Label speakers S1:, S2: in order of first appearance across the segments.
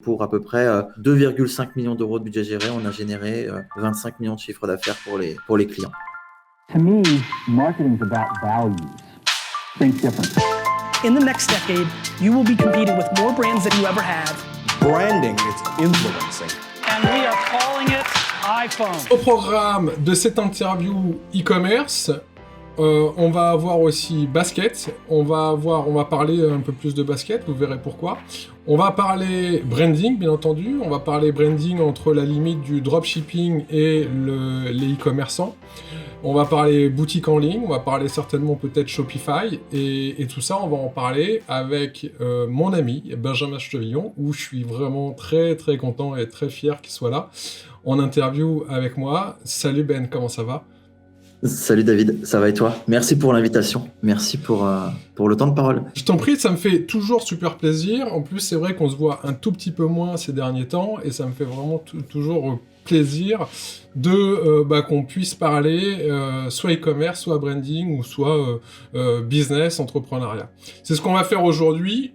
S1: Pour à peu près 2,5 millions d'euros de budget géré, on a généré 25 millions de chiffres d'affaires pour les clients.
S2: To me, marketing is about values. Think different.
S3: In the next decade, you will be competing with more brands than you ever have.
S4: Branding, it's influencing.
S3: And we are calling it iPhone.
S5: Au programme de cette interview e-commerce, on va avoir aussi basket, on va parler un peu plus de basket, vous verrez pourquoi. On va parler branding, bien entendu, on va parler branding entre la limite du dropshipping et les e-commerçants. On va parler boutique en ligne, on va parler certainement peut-être Shopify, et tout ça, on va en parler avec mon ami Benjamin Chevillon, où je suis vraiment très très content et très fier qu'il soit là, en interview avec moi. Salut Ben, comment ça va ?
S1: Salut David, ça va et toi ? Merci pour l'invitation, merci pour le temps de parole.
S5: Je t'en prie, ça me fait toujours super plaisir. En plus, c'est vrai qu'on se voit un tout petit peu moins ces derniers temps, et ça me fait vraiment toujours plaisir de qu'on puisse parler soit e-commerce, soit branding, ou soit business, entrepreneuriat. C'est ce qu'on va faire aujourd'hui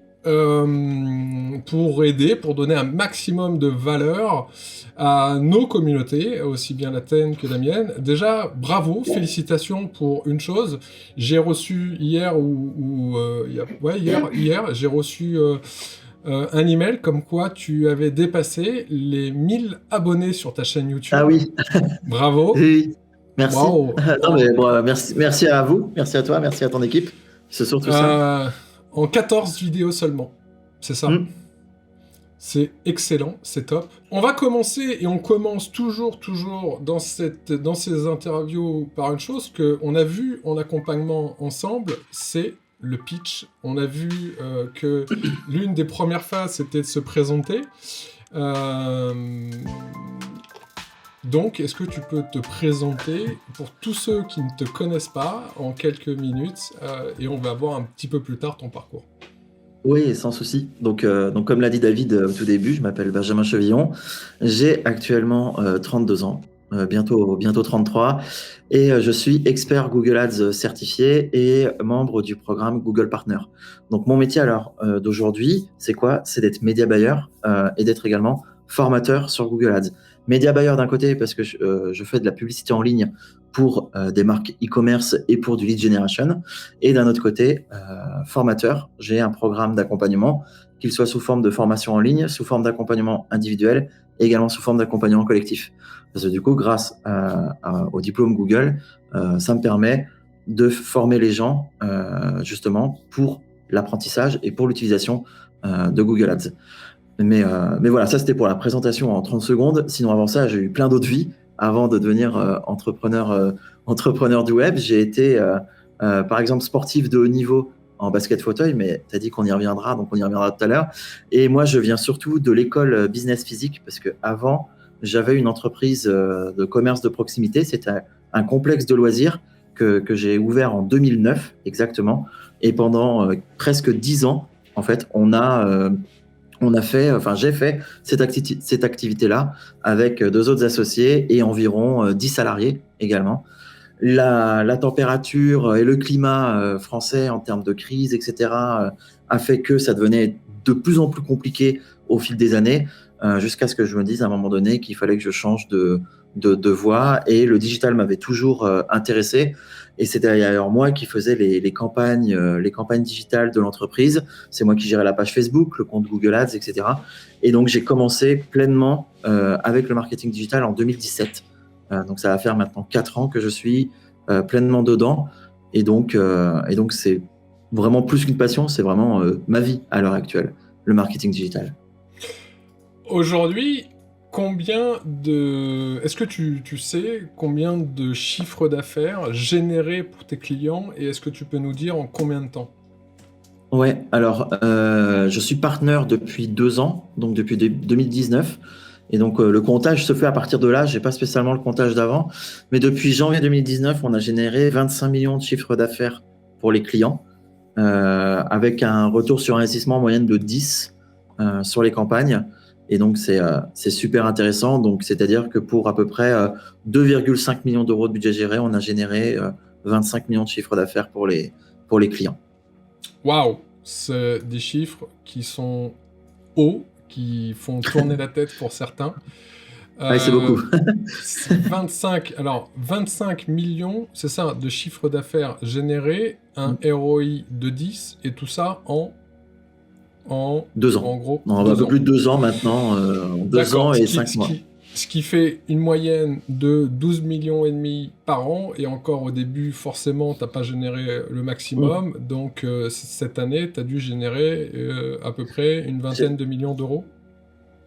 S5: pour donner un maximum de valeur à nos communautés, aussi bien la tienne que la mienne. Déjà, bravo, félicitations pour une chose. J'ai reçu hier, hier, j'ai reçu un email comme quoi tu avais dépassé les 1000 abonnés sur ta chaîne YouTube.
S1: Ah oui.
S5: Bravo.
S1: Oui, merci.
S5: Wow.
S1: Non, mais, bon, merci à vous, merci à toi, merci à ton équipe. C'est surtout ça.
S5: En 14 vidéos seulement, c'est ça. C'est excellent, c'est top. On va commencer, et on commence toujours dans ces interviews par une chose qu'on a vu en accompagnement ensemble, c'est le pitch. On a vu que l'une des premières phases, c'était de se présenter. Donc, est-ce que tu peux te présenter pour tous ceux qui ne te connaissent pas en quelques minutes, et on va voir un petit peu plus tard ton parcours.
S1: Oui, sans souci. Donc comme l'a dit David au tout début, je m'appelle Benjamin Chevillon. J'ai actuellement 32 ans, bientôt 33, et je suis expert Google Ads certifié et membre du programme Google Partner. Donc mon métier alors d'aujourd'hui, c'est quoi ? C'est d'être média buyer et d'être également formateur sur Google Ads. Média buyer d'un côté parce que je fais de la publicité en ligne pour des marques e-commerce et pour du lead generation. Et d'un autre côté, formateur, j'ai un programme d'accompagnement, qu'il soit sous forme de formation en ligne, sous forme d'accompagnement individuel et également sous forme d'accompagnement collectif. Parce que du coup, grâce au diplôme Google, ça me permet de former les gens justement pour l'apprentissage et pour l'utilisation de Google Ads. Mais voilà, ça c'était pour la présentation en 30 secondes. Sinon avant ça, j'ai eu plein d'autres vies. Avant de devenir entrepreneur du web, j'ai été par exemple sportif de haut niveau en basket fauteuil, mais tu as dit qu'on y reviendra, donc on y reviendra tout à l'heure. Et moi, je viens surtout de l'école business physique, parce qu'avant, j'avais une entreprise de commerce de proximité. C'était un complexe de loisirs que j'ai ouvert en 2009 exactement. Et pendant presque 10 ans, en fait, j'ai fait cette activité-là avec 2 autres associés et environ 10 salariés également. La température et le climat français en termes de crise, etc., a fait que ça devenait de plus en plus compliqué au fil des années, jusqu'à ce que je me dise à un moment donné qu'il fallait que je change de voie, et le digital m'avait toujours intéressé. Et c'était d'ailleurs moi qui faisais les campagnes digitales de l'entreprise. C'est moi qui gérais la page Facebook, le compte Google Ads, etc. Et donc, j'ai commencé pleinement avec le marketing digital en 2017. Donc, ça va faire maintenant 4 ans que je suis pleinement dedans. Et donc, c'est vraiment plus qu'une passion, c'est vraiment ma vie à l'heure actuelle, le marketing digital.
S5: Aujourd'hui, est-ce que tu sais combien de chiffres d'affaires générés pour tes clients, et est-ce que tu peux nous dire en combien de temps ?
S1: Ouais, alors je suis partenaire depuis 2 ans, donc depuis 2019, et donc le comptage se fait à partir de là. J'ai pas spécialement le comptage d'avant, mais depuis janvier 2019, on a généré 25 millions de chiffres d'affaires pour les clients, avec un retour sur investissement en moyenne de 10 sur les campagnes. Et donc, c'est super intéressant. Donc, c'est-à-dire que pour à peu près 2,5 millions d'euros de budget géré, on a généré 25 millions de chiffres d'affaires pour les clients.
S5: Waouh ! C'est des chiffres qui sont hauts, qui font tourner la tête pour certains.
S1: Ouais, c'est beaucoup.
S5: 25 millions, c'est ça, de chiffre d'affaires généré, un ROI de 10, et tout ça en
S1: 2 ans.
S5: En gros,
S1: Non, un
S5: 2
S1: peu
S5: ans.
S1: plus de 2 ans maintenant, 2
S5: D'accord,
S1: ans et 5 mois.
S5: Ce qui fait une moyenne de 12 millions et demi par an, et encore au début, forcément, t'as pas généré le maximum, donc cette année, t'as dû générer à peu près une vingtaine de millions d'euros.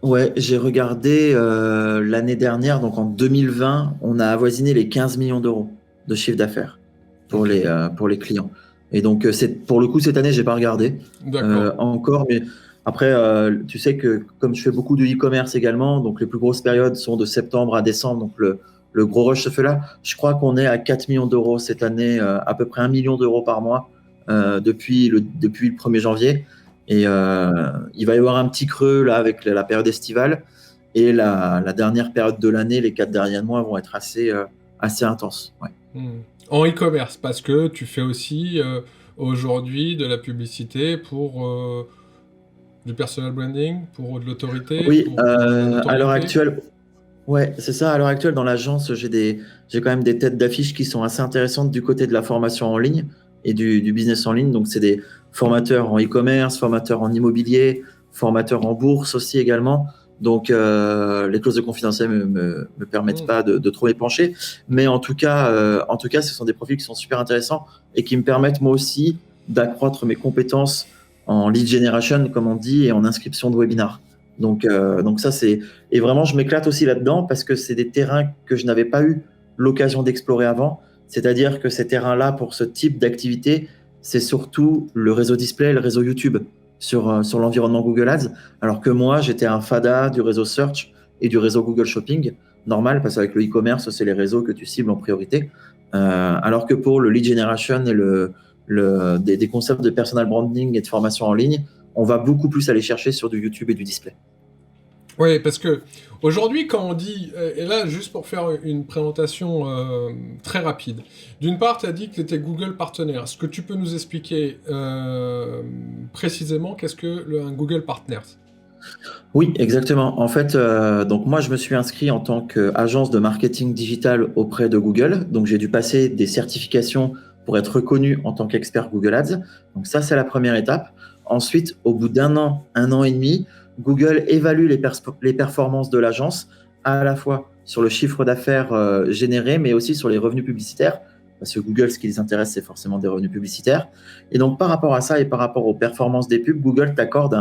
S1: Ouais, j'ai regardé l'année dernière, donc en 2020, on a avoisiné les 15 millions d'euros de chiffre d'affaires pour les clients. Et donc, pour le coup, cette année, j'ai pas regardé
S5: D'accord.
S1: encore, mais après, tu sais que comme je fais beaucoup de e-commerce également, donc les plus grosses périodes sont de septembre à décembre, donc le gros rush se fait là. Je crois qu'on est à 4 millions d'euros cette année, à peu près 1 million d'euros par mois depuis le 1er janvier. Et il va y avoir un petit creux là avec la période estivale, et la dernière période de l'année, les 4 derniers mois vont être assez intenses. Ouais.
S5: En e-commerce, parce que tu fais aussi aujourd'hui de la publicité pour du personal branding, pour de l'autorité.
S1: Oui,
S5: pour
S1: à l'heure
S5: notoriété.
S1: actuelle, ouais, c'est ça. À l'heure actuelle, dans l'agence, j'ai quand même des têtes d'affiche qui sont assez intéressantes du côté de la formation en ligne et du business en ligne. Donc, c'est des formateurs en e-commerce, formateurs en immobilier, formateurs en bourse aussi également. Donc, les clauses de confidentialité me permettent pas de trop m'épancher. Mais en tout cas, ce sont des profils qui sont super intéressants et qui me permettent moi aussi d'accroître mes compétences en lead generation, comme on dit, et en inscription de webinars. Donc ça, et vraiment, je m'éclate aussi là-dedans parce que c'est des terrains que je n'avais pas eu l'occasion d'explorer avant. C'est-à-dire que ces terrains-là, pour ce type d'activité, c'est surtout le réseau display, le réseau YouTube sur l'environnement Google Ads. Alors que moi, j'étais un fada du réseau Search et du réseau Google Shopping, normal, parce qu'avec le e-commerce, c'est les réseaux que tu cibles en priorité. Alors que pour le lead generation et des concepts de personal branding et de formation en ligne, on va beaucoup plus aller chercher sur du YouTube et du display.
S5: Oui, parce que aujourd'hui, quand on dit, et là, juste pour faire une présentation très rapide, d'une part, tu as dit que tu étais Google partenaire. Est-ce que tu peux nous expliquer précisément qu'est-ce qu'un Google Partner?
S1: Oui, exactement. En fait, donc moi, je me suis inscrit en tant qu'agence de marketing digital auprès de Google. Donc, j'ai dû passer des certifications pour être reconnu en tant qu'expert Google Ads. Donc, ça, c'est la première étape. Ensuite, au bout d'un an et demi, Google évalue les performances de l'agence, à la fois sur le chiffre d'affaires généré, mais aussi sur les revenus publicitaires. Parce que Google, ce qui les intéresse, c'est forcément des revenus publicitaires. Et donc, par rapport à ça et par rapport aux performances des pubs, Google t'accorde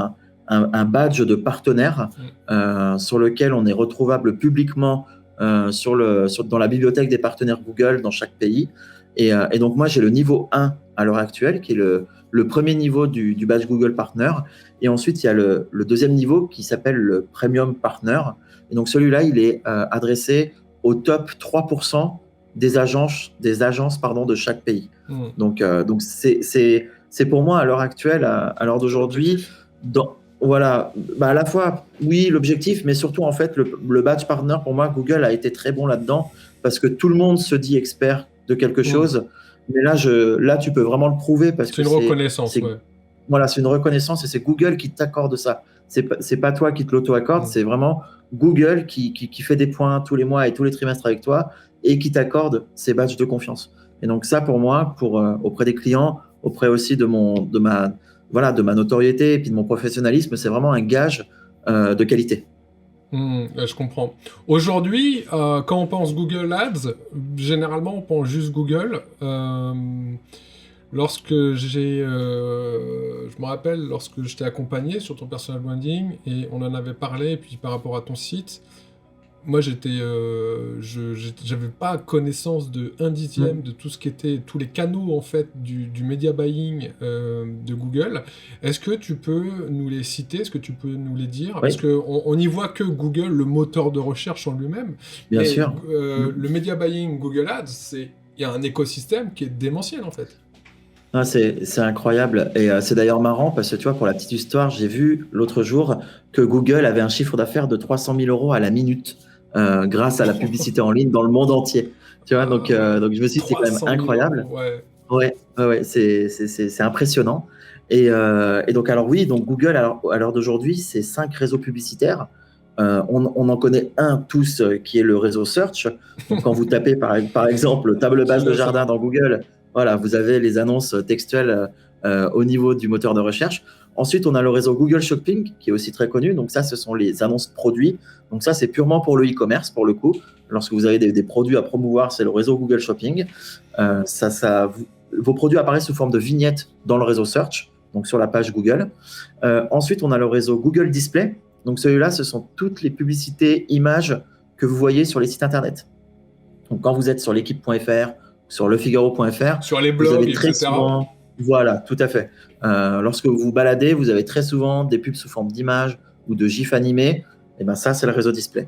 S1: un badge de partenaire sur lequel on est retrouvable publiquement dans la bibliothèque des partenaires Google dans chaque pays. Et donc, moi, j'ai le niveau 1 à l'heure actuelle, qui est le premier niveau du badge Google Partner. Et ensuite, il y a le deuxième niveau qui s'appelle le Premium Partner. Et donc, celui-là, il est adressé au top 3% des agences de chaque pays. Donc c'est pour moi, à l'heure actuelle, à l'heure d'aujourd'hui, voilà, à la fois, oui, l'objectif, mais surtout, en fait, le badge partner, pour moi, Google a été très bon là-dedans parce que tout le monde se dit expert de quelque chose. Mais là, tu peux vraiment le prouver parce que
S5: c'est une reconnaissance.
S1: Voilà, c'est une reconnaissance et c'est Google qui t'accorde ça. C'est pas toi qui te l'auto-accorde, c'est vraiment Google qui fait des points tous les mois et tous les trimestres avec toi et qui t'accorde ces badges de confiance. Et donc ça, pour moi, auprès des clients, auprès aussi de ma notoriété et puis de mon professionnalisme, c'est vraiment un gage de qualité.
S5: Je comprends. Aujourd'hui, quand on pense Google Ads, généralement on pense juste Google. Lorsque je me rappelle, lorsque je t'ai accompagné sur ton personal branding et on en avait parlé, et puis par rapport à ton site, moi j'avais pas connaissance de 1/10 de tout ce qui était, tous les canaux en fait du media buying de Google. Est-ce que tu peux nous les citer? Est-ce que tu peux nous les dire? Parce qu'on n'y voit que Google, le moteur de recherche en lui-même.
S1: Bien sûr.
S5: Le media buying Google Ads, il y a un écosystème qui est démentiel en fait.
S1: Ah, c'est incroyable et c'est d'ailleurs marrant parce que tu vois, pour la petite histoire, j'ai vu l'autre jour que Google avait un chiffre d'affaires de 300 000 euros à la minute grâce à la publicité en ligne dans le monde entier. Tu vois, donc je me suis dit c'est quand même incroyable.
S5: Ouais,
S1: c'est impressionnant. Et donc, alors oui, donc Google, à l'heure d'aujourd'hui, c'est 5 réseaux publicitaires. On en connaît un tous qui est le réseau Search. Donc, quand vous tapez par exemple table basse de jardin dans Google, voilà, vous avez les annonces textuelles au niveau du moteur de recherche. Ensuite, on a le réseau Google Shopping qui est aussi très connu. Donc ça, ce sont les annonces produits. Donc ça, c'est purement pour le e-commerce pour le coup. Lorsque vous avez des produits à promouvoir, c'est le réseau Google Shopping. Vos produits apparaissent sous forme de vignettes dans le réseau Search, donc sur la page Google. Ensuite, on a le réseau Google Display. Donc celui-là, ce sont toutes les publicités, images que vous voyez sur les sites internet. Donc quand vous êtes sur l'équipe.fr, sur lefigaro.fr,
S5: sur les
S1: vous
S5: blogs,
S1: avez très
S5: etc.
S1: souvent, voilà, tout à fait. Lorsque vous vous baladez, vous avez très souvent des pubs sous forme d'images ou de gifs animés. Et ben ça, c'est le réseau display.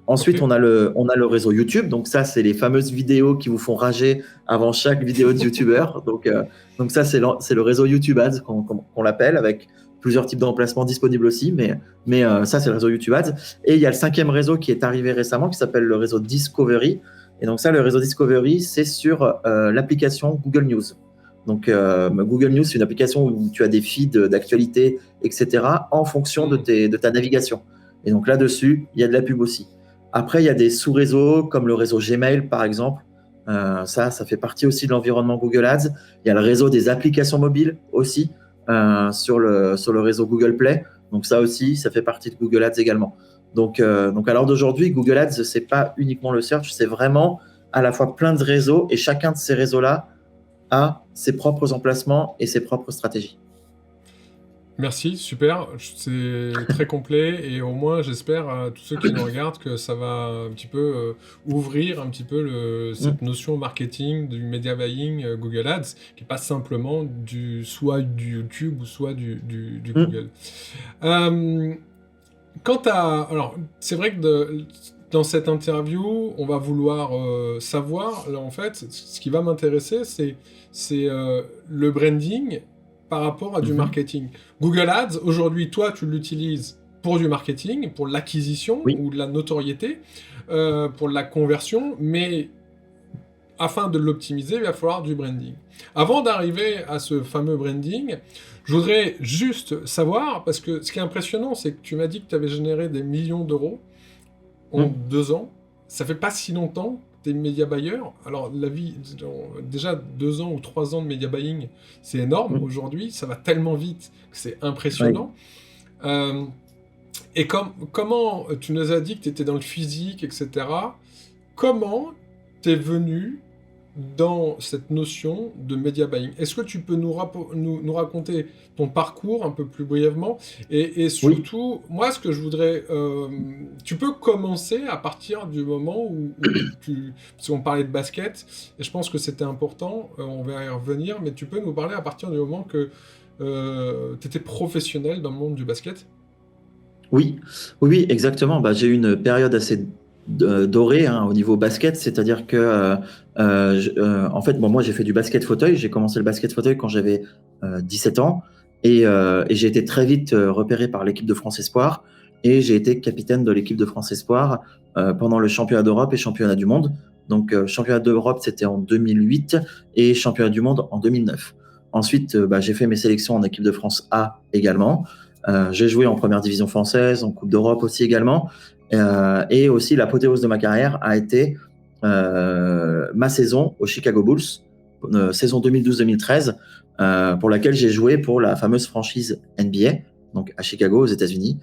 S1: Ensuite,
S5: Ok.
S1: on a le réseau YouTube. Donc ça, c'est les fameuses vidéos qui vous font rager avant chaque vidéo de YouTubeur. Donc ça, c'est le réseau YouTube Ads qu'on l'appelle, avec plusieurs types d'emplacements disponibles aussi. Mais ça, c'est le réseau YouTube Ads. Et il y a le 5e réseau qui est arrivé récemment, qui s'appelle le réseau Discovery. Et donc ça, le réseau Discovery, c'est sur l'application Google News. Donc Google News, c'est une application où tu as des feeds d'actualité, etc., en fonction de ta navigation. Et donc là-dessus, il y a de la pub aussi. Après, il y a des sous-réseaux comme le réseau Gmail, par exemple. Ça fait partie aussi de l'environnement Google Ads. Il y a le réseau des applications mobiles aussi sur le réseau Google Play. Donc ça aussi, ça fait partie de Google Ads également. Donc à l'heure d'aujourd'hui, Google Ads, c'est pas uniquement le search, c'est vraiment à la fois plein de réseaux, et chacun de ces réseaux-là a ses propres emplacements et ses propres stratégies.
S5: Merci, super, c'est très complet et au moins j'espère à tous ceux qui nous regardent que ça va un petit peu ouvrir un petit peu cette notion marketing du media buying Google Ads, qui n'est pas simplement soit du YouTube ou soit du Google. Alors, c'est vrai que dans cette interview, on va vouloir savoir, là en fait, ce qui va m'intéresser, c'est le branding par rapport à du marketing. Google Ads, aujourd'hui, toi, tu l'utilises pour du marketing, pour l'acquisition ou de la notoriété, pour la conversion, mais afin de l'optimiser, il va falloir du branding. Avant d'arriver à ce fameux branding, je voudrais juste savoir, parce que ce qui est impressionnant, c'est que tu m'as dit que tu avais généré des millions d'euros en 2 ans. Ça fait pas si longtemps que tu es média buyer. Alors, déjà 2 ans ou 3 ans de média buying, c'est énorme. Aujourd'hui, ça va tellement vite que c'est impressionnant. Et comment, tu nous as dit que tu étais dans le physique, etc. Comment tu es venu dans cette notion de media buying? Est-ce que tu peux nous raconter ton parcours un peu plus brièvement? Et surtout, moi, ce que je voudrais... tu peux commencer à partir du moment où parce qu'on parlait de basket, et je pense que c'était important, on va y revenir, mais tu peux nous parler à partir du moment que tu étais professionnel dans le monde du basket?
S1: Oui, exactement. J'ai eu une période assez dorée au niveau basket, c'est-à-dire que en fait, moi j'ai fait du basket fauteuil. J'ai commencé le basket fauteuil quand j'avais 17 ans et j'ai été très vite repéré par l'équipe de France Espoir, et j'ai été capitaine de l'équipe de France Espoir pendant le championnat d'Europe et championnat du monde. Donc championnat d'Europe, c'était en 2008 et championnat du monde en 2009. Ensuite, j'ai fait mes sélections en équipe de France A également. J'ai joué en première division française, en Coupe d'Europe aussi également. Et aussi, l'apothéose de ma carrière a été ma saison aux Chicago Bulls, saison 2012-2013, pour laquelle j'ai joué pour la fameuse franchise NBA, donc à Chicago, aux États-Unis.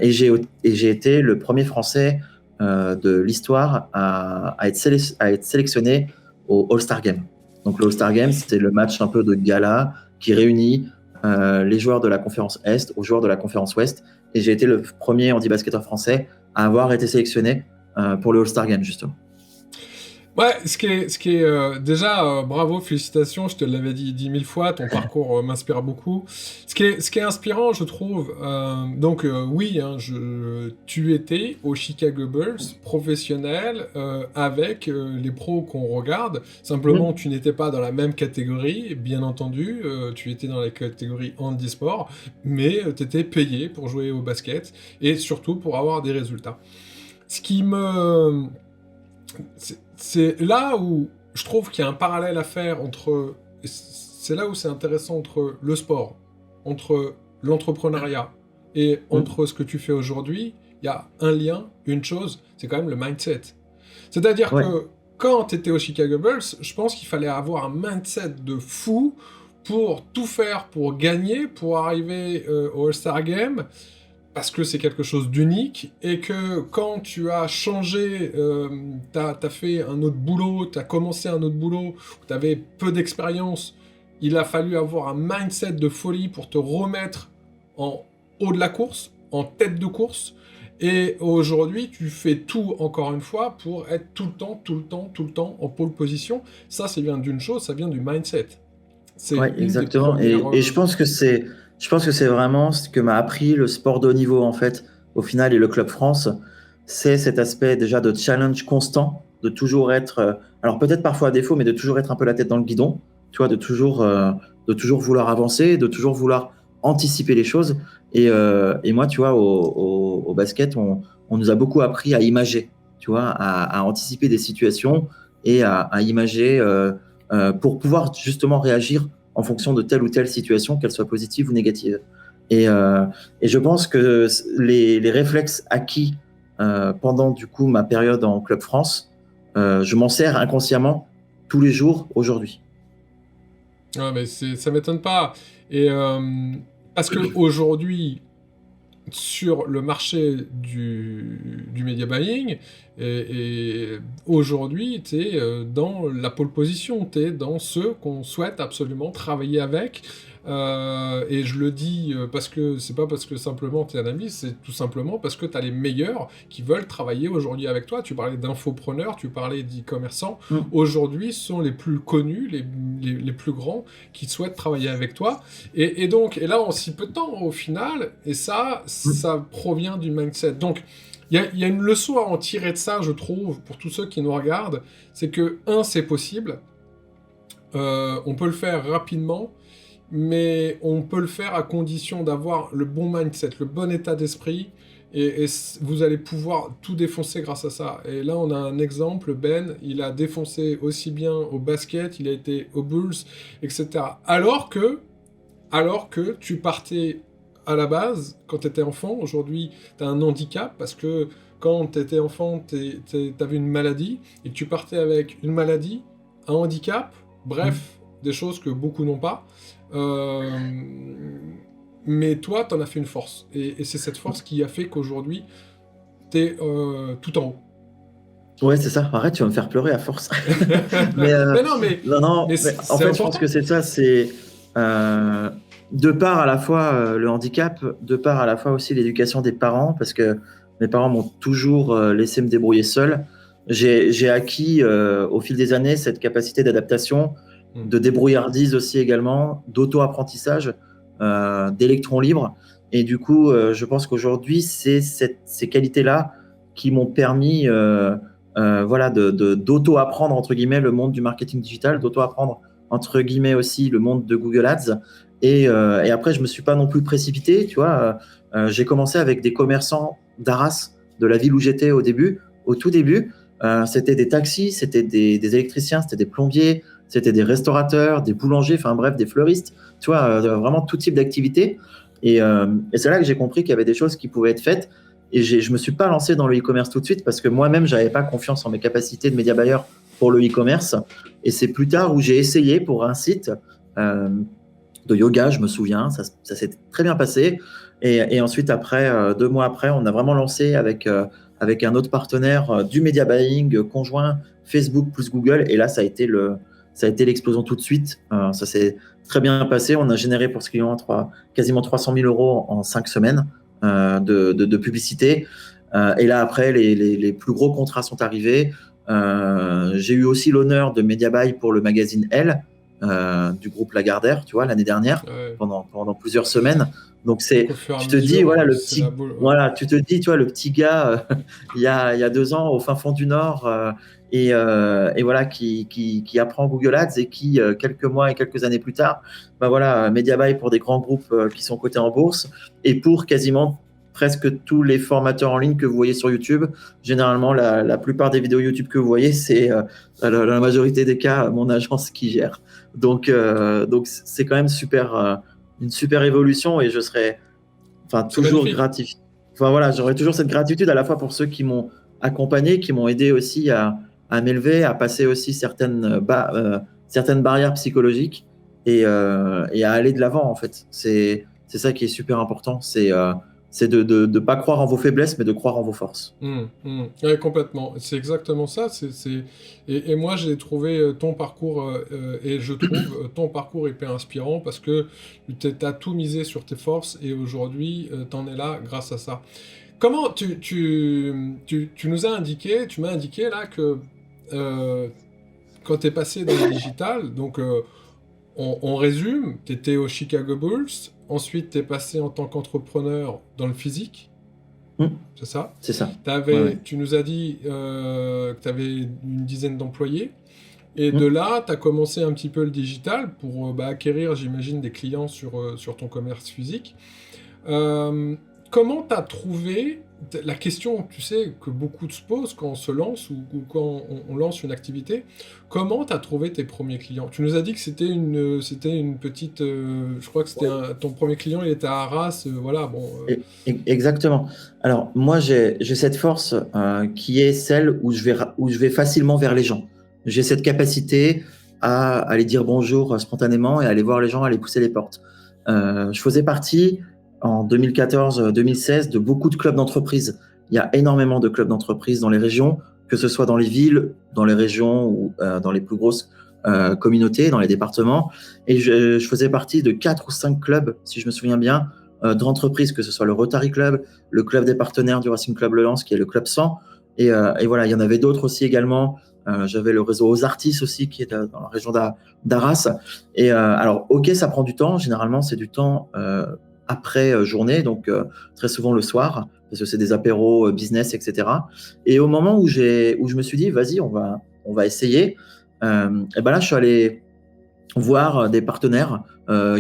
S1: Et j'ai été le premier Français de l'histoire à être sélectionné au All-Star Game. Donc le All-Star Game, c'était le match un peu de gala qui réunit les joueurs de la conférence Est aux joueurs de la conférence Ouest. Et j'ai été le premier handi-basketteur français à avoir été sélectionné pour le All-Star Game, justement.
S5: Ouais, ce qui est déjà, bravo, félicitations, je te l'avais dit 10 000 fois, ton parcours m'inspire beaucoup. Ce qui est inspirant, je trouve, oui, tu étais au Chicago Bulls, professionnel, avec les pros qu'on regarde. Simplement, tu n'étais pas dans la même catégorie, bien entendu, tu étais dans la catégorie handisport, mais tu étais payé pour jouer au basket, et surtout pour avoir des résultats. Ce qui me... C'est là où je trouve qu'il y a un parallèle à faire entre c'est là où c'est intéressant entre le sport, entre l'entrepreneuriat et entre ce que tu fais aujourd'hui. Il y a un lien, une chose, c'est quand même le mindset. C'est-à-dire que quand tu étais aux Chicago Bulls, je pense qu'il fallait avoir un mindset de fou pour tout faire, pour gagner, pour arriver au All-Star Game, parce que c'est quelque chose d'unique, et que quand tu as changé, t'as fait un autre boulot, t'as commencé un autre boulot, où t'avais peu d'expérience, il a fallu avoir un mindset de folie pour te remettre en haut de la course, en tête de course, et aujourd'hui, tu fais tout, encore une fois, pour être tout le temps en pole position. Ça vient d'une chose, ça vient du mindset. C'est
S1: Ouais,
S5: une des
S1: exactement.
S5: premières,
S1: Et je pense que c'est vraiment ce que m'a appris le sport de haut niveau, en fait, au final, et le Club France. C'est cet aspect déjà de challenge constant, de toujours être, alors peut-être parfois à défaut, mais de toujours être un peu la tête dans le guidon, tu vois, de toujours vouloir avancer, de toujours vouloir anticiper les choses. Et moi, tu vois, au basket, on nous a beaucoup appris à imager, tu vois, à anticiper des situations et à imager pour pouvoir justement réagir en fonction de telle ou telle situation, qu'elle soit positive ou négative. Et je pense que les réflexes acquis pendant du coup ma période en Club France, je m'en sers inconsciemment tous les jours aujourd'hui.
S5: Ouais, mais ça m'étonne pas. Et parce que aujourd'hui, sur le marché du media buying, et aujourd'hui, tu es dans la pole position, tu es dans ceux qu'on souhaite absolument travailler avec. Et je le dis parce que c'est pas parce que simplement tu es un ami, c'est tout simplement parce que tu as les meilleurs qui veulent travailler aujourd'hui avec toi. Tu parlais d'infopreneurs, tu parlais d'e-commerçants. Aujourd'hui, ce sont les plus connus, les plus grands qui souhaitent travailler avec toi. Et donc, et là, en si peu de temps, au final, et ça provient du mindset. Donc, il y a une leçon à en tirer de ça, je trouve, pour tous ceux qui nous regardent, c'est que, c'est possible, on peut le faire rapidement, mais on peut le faire à condition d'avoir le bon mindset, le bon état d'esprit, et vous allez pouvoir tout défoncer grâce à ça. Et là, on a un exemple, Ben, il a défoncé aussi bien au basket, il a été aux Bulls, etc. Alors que tu partais à la base, quand tu étais enfant, aujourd'hui, tu as un handicap, parce que quand tu étais enfant, tu avais une maladie, et que tu partais avec une maladie, un handicap, bref, des choses que beaucoup n'ont pas. Mais toi, tu en as fait une force. Et c'est cette force qui a fait qu'aujourd'hui, tu es tout en haut.
S1: Ouais, c'est ça. Arrête, tu vas me faire pleurer à force. Mais non,
S5: mais
S1: mais en fait, je pense que c'est ça. C'est de part à la fois le handicap, de part à la fois aussi l'éducation des parents, parce que mes parents m'ont toujours laissé me débrouiller seul. J'ai acquis au fil des années cette capacité d'adaptation, de débrouillardise aussi également, d'auto-apprentissage, d'électrons libres. Et du coup, je pense qu'aujourd'hui, c'est ces qualités-là qui m'ont permis d'auto-apprendre, entre guillemets, le monde du marketing digital, d'auto-apprendre, entre guillemets, aussi le monde de Google Ads. Et après, je me suis pas non plus précipité, tu vois. J'ai commencé avec des commerçants d'Arras, de la ville où j'étais au tout début. C'était des taxis, c'était des électriciens, c'était des plombiers, c'était des restaurateurs, des boulangers, enfin bref, des fleuristes, tu vois, vraiment tout type d'activité. Et c'est là que j'ai compris qu'il y avait des choses qui pouvaient être faites. Et je me suis pas lancé dans le e-commerce tout de suite parce que moi-même, j'avais pas confiance en mes capacités de média buyer pour le e-commerce. Et c'est plus tard où j'ai essayé pour un site de yoga, je me souviens, ça s'est très bien passé. Et ensuite, après, 2 mois après, on a vraiment lancé avec un autre partenaire du media buying conjoint Facebook plus Google. Et là, ça a été l'explosion tout de suite. Ça s'est très bien passé. On a généré pour ce client quasiment 300 000 € en 5 semaines de publicité. Et là, après, les plus gros contrats sont arrivés. J'ai eu aussi l'honneur de media buy pour le magazine Elle du groupe Lagardère, tu vois, l'année dernière, pendant plusieurs semaines. Donc tu te dis, voilà, le petit, voilà, tu te dis, tu vois, le petit gars, il y a 2 ans au fin fond du Nord, et voilà, qui apprend Google Ads et qui, quelques mois et quelques années plus tard, bah voilà, media buy pour des grands groupes qui sont cotés en bourse et pour quasiment presque tous les formateurs en ligne que vous voyez sur YouTube. Généralement, la plupart des vidéos YouTube que vous voyez, c'est la majorité des cas mon agence qui gère. Donc c'est quand même une super évolution et je serai toujours gratifié. Enfin voilà, j'aurai toujours cette gratitude à la fois pour ceux qui m'ont accompagné, qui m'ont aidé aussi à m'élever, à passer aussi certaines barrières psychologiques et à aller de l'avant en fait. C'est ça qui est super important, c'est de pas croire en vos faiblesses, mais de croire en vos forces.
S5: Ouais, complètement. C'est exactement ça. Et moi, j'ai trouvé ton parcours, et je trouve ton parcours hyper inspirant parce que tu as tout misé sur tes forces et aujourd'hui, tu en es là grâce à ça. Comment tu m'as indiqué là que quand tu es passé dans le digital, donc on résume, tu étais au Chicago Bulls, ensuite tu es passé en tant qu'entrepreneur dans le physique, c'est ça?
S1: C'est ça.
S5: Ouais. Tu nous as dit que tu avais une dizaine d'employés, et de là, tu as commencé un petit peu le digital pour acquérir, j'imagine, des clients sur ton commerce physique. Comment tu as trouvé la question, tu sais, que beaucoup se posent quand on se lance ou quand on lance une activité, comment tu as trouvé tes premiers clients? Tu nous as dit que c'était une petite... je crois que c'était ton premier client, il était à Arras, voilà, bon...
S1: Exactement. Alors, moi, j'ai cette force qui est celle où je vais facilement vers les gens. J'ai cette capacité à aller dire bonjour spontanément et aller voir les gens, aller pousser les portes. Je faisais partie... en 2014-2016, de beaucoup de clubs d'entreprise. Il y a énormément de clubs d'entreprise dans les régions, que ce soit dans les villes, dans les régions ou dans les plus grosses communautés, dans les départements. Et je faisais partie de 4 ou 5 clubs, si je me souviens bien, d'entreprises, que ce soit le Rotary Club, le club des partenaires du Racing Club Le Lens, qui est le club 100. Et voilà, il y en avait d'autres aussi également. J'avais le réseau aux Artis aussi, qui est dans la région d'Arras. Et alors, ok, ça prend du temps. Généralement, c'est du temps... après journée, donc très souvent le soir, parce que c'est des apéros business, etc. Et au moment où je me suis dit, vas-y, on va essayer, et ben là, je suis allé voir des partenaires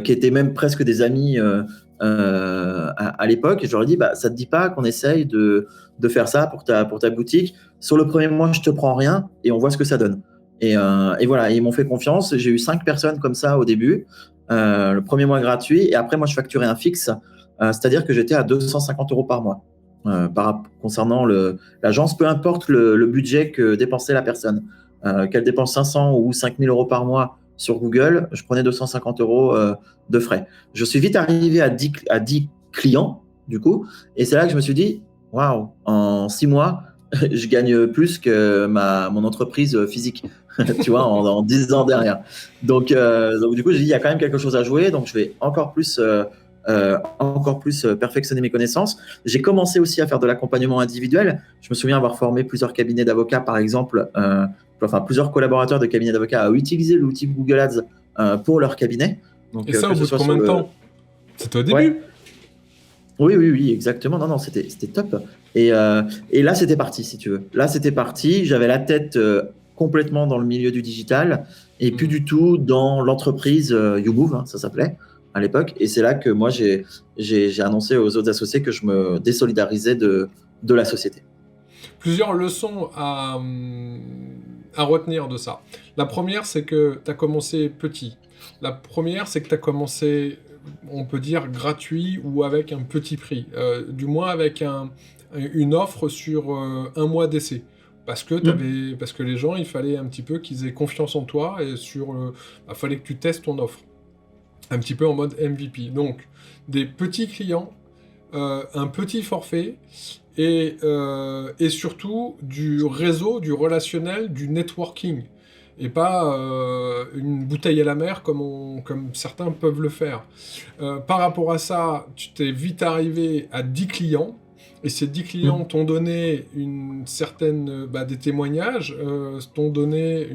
S1: qui étaient même presque des amis à l'époque, et je leur ai dit, ça te dit pas qu'on essaye de faire ça pour ta boutique? Sur le premier mois, je te prends rien, et on voit ce que ça donne. Et voilà, ils m'ont fait confiance. J'ai eu 5 personnes comme ça au début. Le premier mois gratuit, et après moi je facturais un fixe, c'est-à-dire que j'étais à 250 € par mois concernant l'agence, peu importe le budget que dépensait la personne, qu'elle dépense 500 ou 5000 € par mois sur Google, je prenais 250 € de frais. Je suis vite arrivé à 10 clients du coup, et c'est là que je me suis dit, waouh, en 6 mois je gagne plus que mon entreprise physique, tu vois, en 10 ans derrière. Donc du coup, j'ai dit, il y a quand même quelque chose à jouer, donc je vais encore plus perfectionner mes connaissances. J'ai commencé aussi à faire de l'accompagnement individuel. Je me souviens avoir formé plusieurs cabinets d'avocats, par exemple, plusieurs collaborateurs de cabinets d'avocats à utiliser l'outil Google Ads pour leur cabinet. Donc,
S5: et ça, au bout de combien de temps? C'était au début?
S1: Ouais. Oui, exactement. Non, c'était top. Et là, c'était parti, si tu veux. Là, c'était parti. J'avais la tête complètement dans le milieu du digital et plus du tout dans l'entreprise YouMove, ça s'appelait à l'époque. Et c'est là que moi, j'ai annoncé aux autres associés que je me désolidarisais de la société.
S5: Plusieurs leçons à retenir de ça. La première, c'est que tu as commencé petit. La première, c'est que tu as commencé, on peut dire, gratuit ou avec un petit prix. Du moins avec une offre sur un mois d'essai. Parce que les gens, il fallait un petit peu qu'ils aient confiance en toi et fallait que tu testes ton offre. Un petit peu en mode MVP. Donc, des petits clients, un petit forfait et surtout du réseau, du relationnel, du networking. Et pas une bouteille à la mer comme certains peuvent le faire. Par rapport à ça, tu t'es vite arrivé à 10 clients. Et ces 10 clients t'ont donné des témoignages, t'ont donné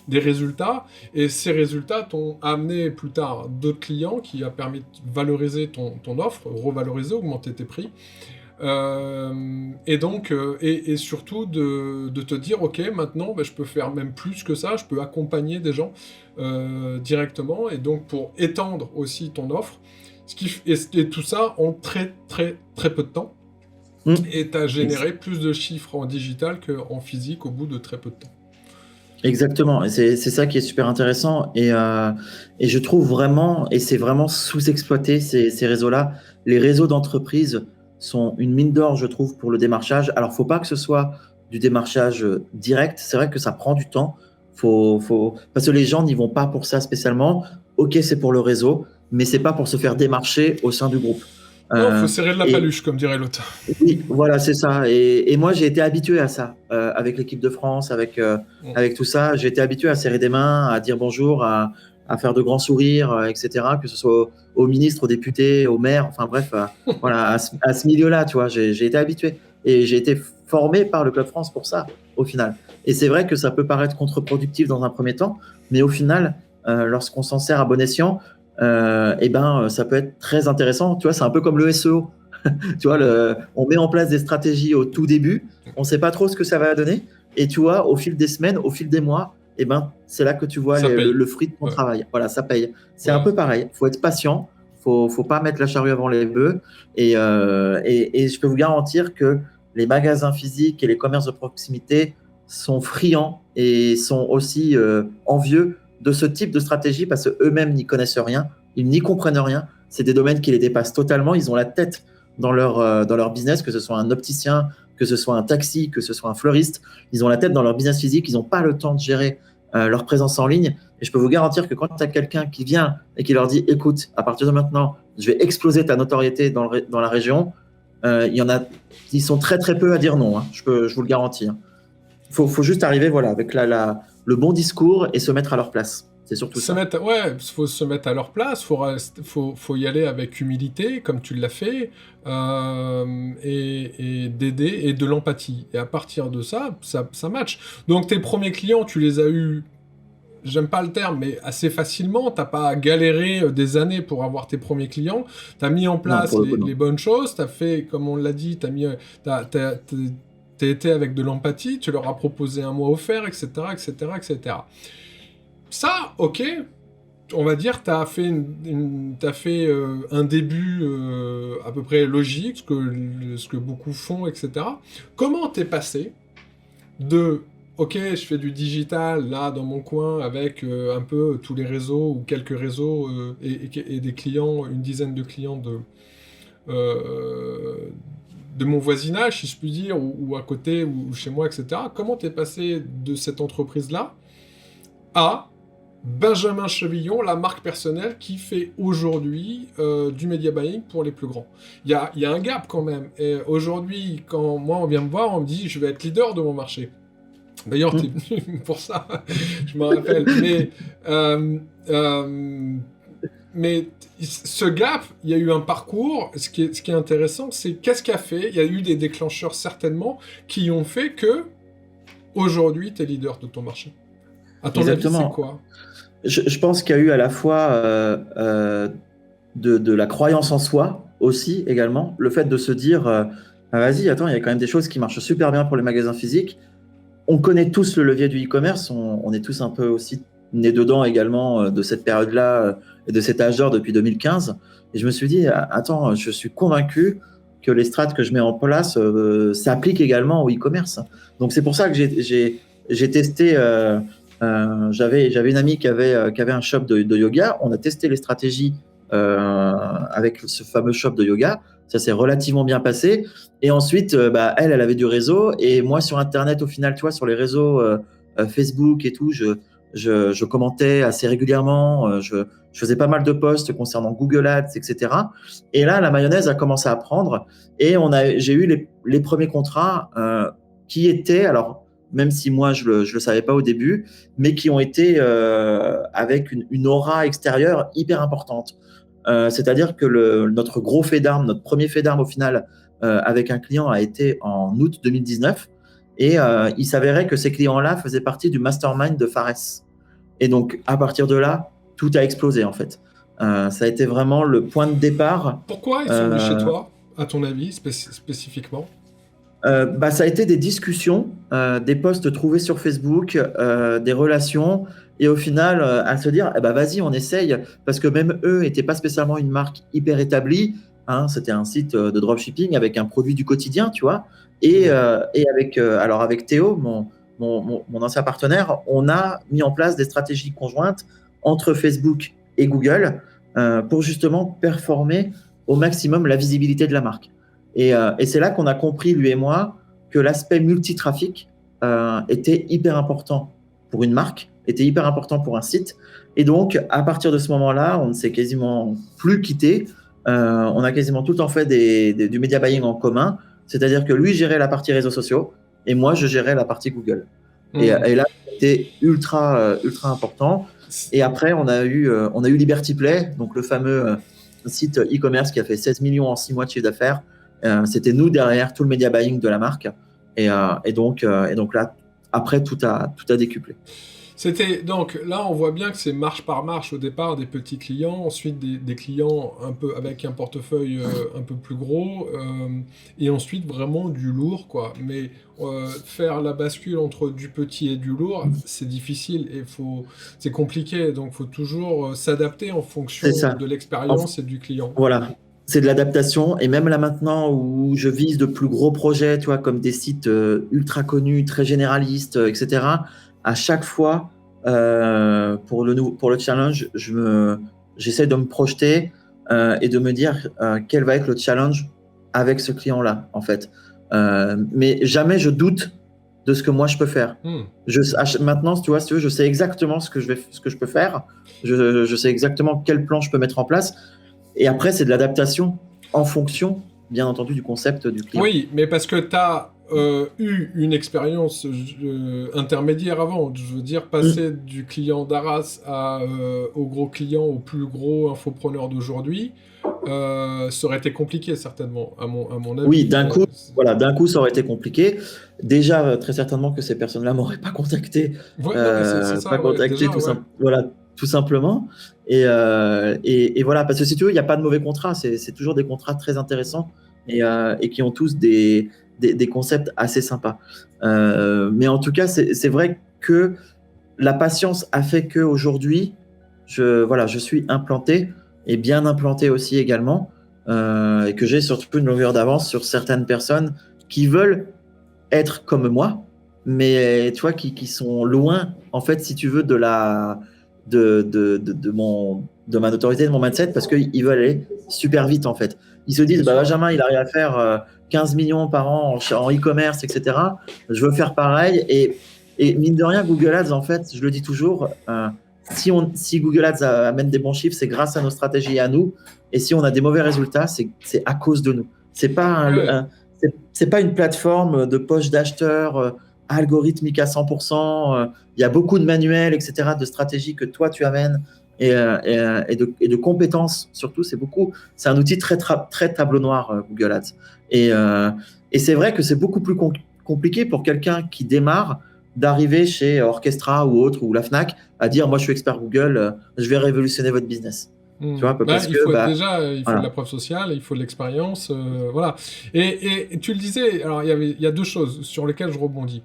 S5: des résultats, et ces résultats t'ont amené plus tard d'autres clients qui a permis de valoriser ton offre, revaloriser, augmenter tes prix, et donc et surtout de te dire, ok, maintenant je peux faire même plus que ça, je peux accompagner des gens directement, et donc pour étendre aussi ton offre. Et tout ça en très très très peu de temps. Et tu as généré plus de chiffres en digital qu'en physique au bout de très peu de temps.
S1: Exactement, et c'est ça qui est super intéressant, et je trouve vraiment, et c'est vraiment sous-exploité ces réseaux-là. Les réseaux d'entreprise sont une mine d'or, je trouve, pour le démarchage. Alors, faut pas que ce soit du démarchage direct, c'est vrai que ça prend du temps, parce que les gens n'y vont pas pour ça spécialement. Ok, c'est pour le réseau, mais c'est pas pour se faire démarcher au sein du groupe.
S5: Non, faut serrer de la paluche, comme dirait l'autre.
S1: Oui, voilà, c'est ça. Et moi, j'ai été habitué à ça, avec l'équipe de France, avec tout ça. J'ai été habitué à serrer des mains, à dire bonjour, à faire de grands sourires, etc. Que ce soit aux ministres, aux députés, aux maires, enfin bref, voilà, à ce milieu-là, tu vois. J'ai été habitué. Et j'ai été formé par le Club France pour ça, au final. Et c'est vrai que ça peut paraître contre-productif dans un premier temps, mais au final, lorsqu'on s'en sert à bon escient, ça peut être très intéressant. Tu vois, c'est un peu comme le SEO. Tu vois, on met en place des stratégies au tout début, on ne sait pas trop ce que ça va donner, et tu vois, au fil des semaines, au fil des mois, c'est là que tu vois le fruit de ton travail. Voilà, ça paye. C'est un peu pareil. Il faut être patient, faut pas mettre la charrue avant les bœufs, et je peux vous garantir que les magasins physiques et les commerces de proximité sont friands et sont aussi envieux de ce type de stratégie, parce qu'eux-mêmes n'y connaissent rien, ils n'y comprennent rien. C'est des domaines qui les dépassent totalement. Ils ont la tête dans leur business, que ce soit un opticien, que ce soit un taxi, que ce soit un fleuriste. Ils ont la tête dans leur business physique. Ils n'ont pas le temps de gérer leur présence en ligne. Et je peux vous garantir que quand tu as quelqu'un qui vient et qui leur dit « Écoute, à partir de maintenant, je vais exploser ta notoriété dans la région », il y en a, ils sont très très peu à dire non. Hein. Je vous le garantis. Hein. Faut juste arriver, voilà, avec le bon discours et se mettre à leur place. C'est surtout ça.
S5: Faut se mettre à leur place, faut y aller avec humilité, comme tu l'as fait, et d'aider et de l'empathie. Et à partir de ça match. Donc tes premiers clients, tu les as eus, j'aime pas le terme, mais assez facilement. T'as pas galéré des années pour avoir tes premiers clients. T'as mis en place les bonnes choses. T'as fait, comme on l'a dit, t'as été avec de l'empathie. Tu leur as proposé un mois offert, etc., etc., etc. Ça, ok, on va dire, t'as fait un début à peu près logique, ce que beaucoup font, etc. Comment t'es passé de, ok, je fais du digital, là, dans mon coin, avec un peu tous les réseaux, ou quelques réseaux, et des clients, une dizaine de clients de mon voisinage, si je puis dire, ou à côté, ou chez moi, etc. Comment t'es passé de cette entreprise-là à Benjamin Chevillon, la marque personnelle qui fait aujourd'hui du media buying pour les plus grands. Il y a un gap quand même. Et aujourd'hui, quand moi on vient me voir, on me dit je vais être leader de mon marché. D'ailleurs, t'es venu pour ça, je me rappelle. Mais ce gap, il y a eu un parcours. Ce qui est intéressant, c'est qu'est-ce qu'a fait. Il y a eu des déclencheurs certainement qui ont fait que aujourd'hui, t'es leader de ton marché. À ton avis, c'est quoi ?
S1: Je pense qu'il y a eu à la fois de la croyance en soi aussi également, le fait de se dire vas-y, attends, il y a quand même des choses qui marchent super bien pour les magasins physiques. On connaît tous le levier du e-commerce, on est tous un peu aussi nés dedans également de cette période-là et de cet âge d'or depuis 2015. Et je me suis dit, attends, je suis convaincu que les strates que je mets en place s'appliquent également au e-commerce. Donc c'est pour ça que j'ai testé... j'avais une amie qui avait un shop de yoga. On a testé les stratégies avec ce fameux shop de yoga. Ça s'est relativement bien passé. Et ensuite, elle avait du réseau. Et moi, sur Internet, au final, tu vois, sur les réseaux Facebook et tout, je commentais assez régulièrement. Je faisais pas mal de posts concernant Google Ads, etc. Et là, la mayonnaise a commencé à prendre. Et j'ai eu les premiers contrats qui étaient... Alors, même si moi, je le savais pas au début, mais qui ont été avec une aura extérieure hyper importante. C'est-à-dire que notre gros fait d'armes, notre premier fait d'armes au final, avec un client a été en août 2019. Et il s'avérait que ces clients-là faisaient partie du mastermind de Fares. Et donc, à partir de là, tout a explosé, en fait. Ça a été vraiment le point de départ.
S5: Pourquoi ils sont venus chez toi, à ton avis, spécifiquement ?
S1: Ça a été des discussions, des posts trouvés sur Facebook, des relations, et au final, à se dire, vas-y, on essaye, parce que même eux n'étaient pas spécialement une marque hyper établie. Hein, c'était un site de dropshipping avec un produit du quotidien, tu vois. Et avec Théo, mon ancien partenaire, on a mis en place des stratégies conjointes entre Facebook et Google pour justement performer au maximum la visibilité de la marque. Et c'est là qu'on a compris, lui et moi, que l'aspect multitrafic était hyper important pour une marque, était hyper important pour un site. Et donc, à partir de ce moment-là, on ne s'est quasiment plus quitté. On a quasiment tout le temps fait du media buying en commun. C'est-à-dire que lui gérait la partie réseaux sociaux et moi, je gérais la partie Google. Et là, c'était ultra important. Et après, on a eu Liberty Play, donc le fameux site e-commerce qui a fait 16 millions en 6 mois de chiffre d'affaires. C'était nous derrière tout le media buying de la marque. Et donc là, après, tout a décuplé.
S5: Donc là, on voit bien que c'est marche par marche au départ, des petits clients, ensuite des clients un peu avec un portefeuille un peu plus gros, et ensuite vraiment du lourd, quoi. Mais faire la bascule entre du petit et du lourd, c'est difficile et c'est compliqué, donc il faut toujours s'adapter en fonction de l'expérience et du client.
S1: Voilà. C'est de l'adaptation, et même là maintenant où je vise de plus gros projets, tu vois, comme des sites ultra connus, très généralistes, etc. À chaque fois, pour le challenge, j'essaie de me projeter et de me dire quel va être le challenge avec ce client-là, en fait. Mais jamais je doute de ce que moi je peux faire. Maintenant, tu vois, si tu veux, je sais exactement ce que je peux faire. Je sais exactement quel plan je peux mettre en place. Et après, c'est de l'adaptation en fonction, bien entendu, du concept du client.
S5: Oui, mais parce que tu as eu une expérience intermédiaire avant. Je veux dire, passer du client d'Arras au gros client, au plus gros infopreneur d'aujourd'hui, ça aurait été compliqué, certainement, à mon avis.
S1: Oui, d'un coup, ça aurait été compliqué. Déjà, très certainement que ces personnes-là ne m'auraient pas contacté. Tout simplement. Et voilà, parce que si tu veux, il n'y a pas de mauvais contrats. C'est toujours des contrats très intéressants et qui ont tous des concepts assez sympas. Mais en tout cas, c'est vrai que la patience a fait qu'aujourd'hui, je suis implanté et bien implanté aussi également, et que j'ai surtout une longueur d'avance sur certaines personnes qui veulent être comme moi, mais tu vois, qui sont loin, en fait, si tu veux, de ma notoriété, de mon mindset, parce qu'ils veulent aller super vite, en fait. Ils se disent, Benjamin, il arrive à faire 15 millions par an en e-commerce, etc. Je veux faire pareil. Et mine de rien, Google Ads, en fait, je le dis toujours, si Google Ads amène des bons chiffres, c'est grâce à nos stratégies et à nous. Et si on a des mauvais résultats, c'est à cause de nous. C'est pas une plateforme de poche d'acheteurs algorithmique à 100%. Il y a beaucoup de manuels, etc., de stratégies que toi, tu amènes et de compétences, surtout. C'est un outil très tableau noir, Google Ads. Et c'est vrai que c'est beaucoup plus compliqué pour quelqu'un qui démarre d'arriver chez Orchestra ou autre, ou la Fnac, à dire, moi, je suis expert Google, je vais révolutionner votre business. Tu vois,
S5: il faut de la preuve sociale, il faut de l'expérience, voilà. Et tu le disais, alors il y a deux choses sur lesquelles je rebondis.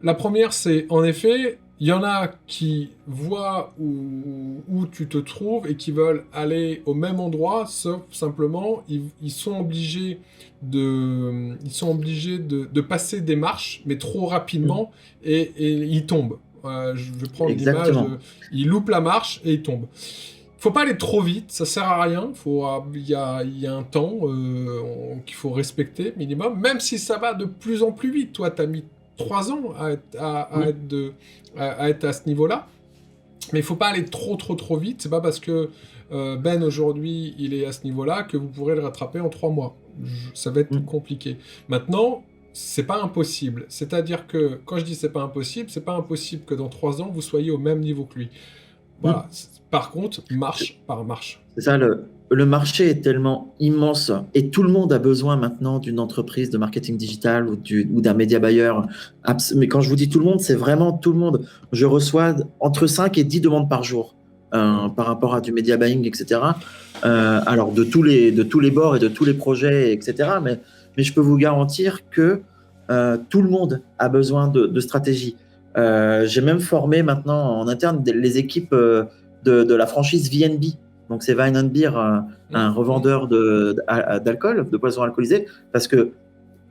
S5: La première, c'est en effet, il y en a qui voient où tu te trouves et qui veulent aller au même endroit, sauf simplement, ils sont obligés de passer des marches, mais trop rapidement, et ils tombent. Je vais prendre l'image, ils loupent la marche et ils tombent. Faut pas aller trop vite, ça sert à rien. Il y a un temps qu'il faut respecter minimum, même si ça va de plus en plus vite. Toi, tu as mis 3 ans à être à ce niveau-là, mais il faut pas aller trop vite. C'est pas parce que Ben aujourd'hui il est à ce niveau-là que vous pourrez le rattraper en 3 mois. Ça va être compliqué. Maintenant, c'est pas impossible. C'est-à-dire que quand je dis c'est pas impossible que dans 3 ans vous soyez au même niveau que lui. Voilà. Par contre, marche par marche.
S1: C'est ça, le marché est tellement immense et tout le monde a besoin maintenant d'une entreprise de marketing digital ou d'un média buyer. Mais quand je vous dis tout le monde, c'est vraiment tout le monde. Je reçois entre 5 et 10 demandes par jour par rapport à du media buying, etc. Alors, de tous les bords et de tous les projets, etc. Mais je peux vous garantir que tout le monde a besoin de stratégie. J'ai même formé maintenant en interne les équipes de la franchise VNB. Donc c'est Wine and Beer, un revendeur d'alcool, de boissons alcoolisées, parce que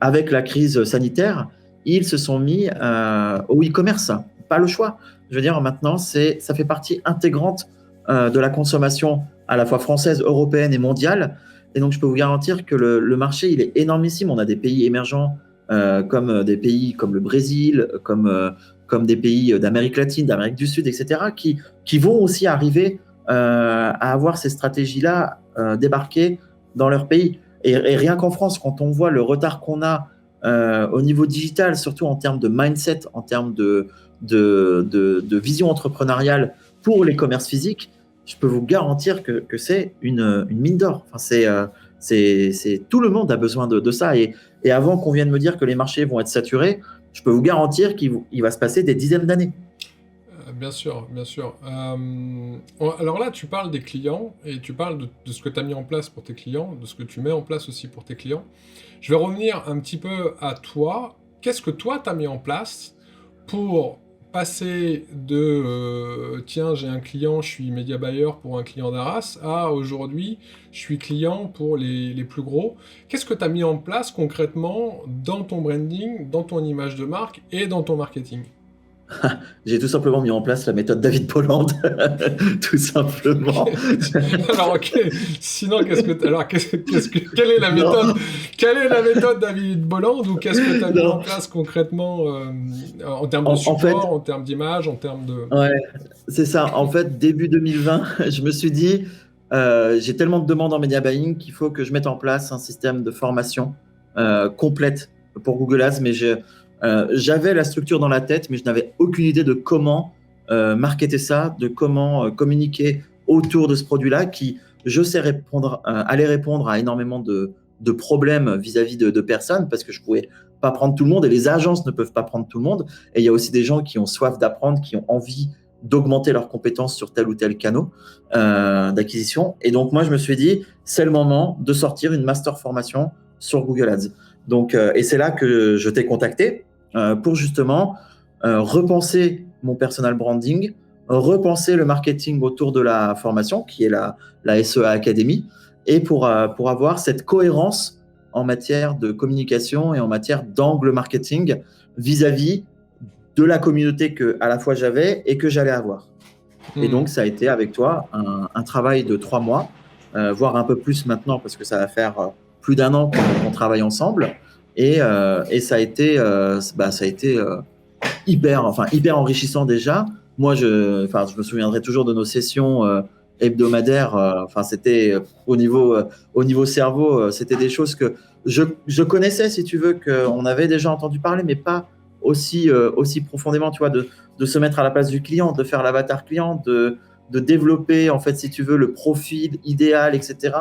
S1: avec la crise sanitaire, ils se sont mis au e-commerce. Pas le choix. Je veux dire, maintenant, ça fait partie intégrante de la consommation à la fois française, européenne et mondiale. Et donc, je peux vous garantir que le marché, il est énormissime. On a des pays émergents comme des pays comme le Brésil, comme des pays d'Amérique latine, d'Amérique du Sud, etc., qui vont aussi arriver à avoir ces stratégies-là débarquées dans leur pays. Et rien qu'en France, quand on voit le retard qu'on a au niveau digital, surtout en termes de mindset, en termes de vision entrepreneuriale pour les commerces physiques, je peux vous garantir que c'est une mine d'or. Enfin, c'est tout le monde a besoin de ça. Et avant qu'on vienne me dire que les marchés vont être saturés, je peux vous garantir qu'il va se passer des dizaines d'années.
S5: Bien sûr, bien sûr. Alors là, tu parles des clients et tu parles de ce que tu as mis en place pour tes clients, de ce que tu mets en place aussi pour tes clients. Je vais revenir un petit peu à toi. Qu'est-ce que toi, tu as mis en place pour passer de tiens, j'ai un client, je suis média buyer pour un client d'Arras, à aujourd'hui, je suis client pour les plus gros. Qu'est-ce que tu as mis en place concrètement dans ton branding, dans ton image de marque et dans ton marketing ?
S1: J'ai tout simplement mis en place la méthode David Polland, tout simplement.
S5: Alors ok, sinon quelle est la méthode Quelle est la méthode David Polland, ou qu'est-ce que tu as mis en place concrètement en termes de support, en termes d'image, en termes de...
S1: Ouais, c'est ça. En fait, début 2020, je me suis dit, j'ai tellement de demandes en media buying qu'il faut que je mette en place un système de formation complète pour Google Ads, mais j'avais la structure dans la tête, mais je n'avais aucune idée de comment marketer ça, de comment communiquer autour de ce produit-là qui, je sais, allait répondre à énormément de problèmes vis-à-vis de personnes, parce que je ne pouvais pas prendre tout le monde et les agences ne peuvent pas prendre tout le monde. Et il y a aussi des gens qui ont soif d'apprendre, qui ont envie d'augmenter leurs compétences sur tel ou tel canal d'acquisition. Et donc, moi, je me suis dit, c'est le moment de sortir une master formation sur Google Ads. Donc, et c'est là que je t'ai contacté pour justement repenser mon personal branding, repenser le marketing autour de la formation, qui est la SEA Academy, et pour avoir cette cohérence en matière de communication et en matière d'angle marketing vis-à-vis de la communauté que à la fois j'avais et que j'allais avoir. Et donc, ça a été avec toi un travail de 3 mois, voire un peu plus maintenant, parce que ça va faire plus d'1 an qu'on travaille ensemble. Et ça a été hyper enrichissant déjà. Moi, je me souviendrai toujours de nos sessions hebdomadaires. C'était au niveau cerveau, c'était des choses que je connaissais, si tu veux, qu'on avait déjà entendu parler, mais pas aussi profondément, tu vois, de se mettre à la place du client, de faire l'avatar client, de développer, en fait, si tu veux, le profil idéal, etc.,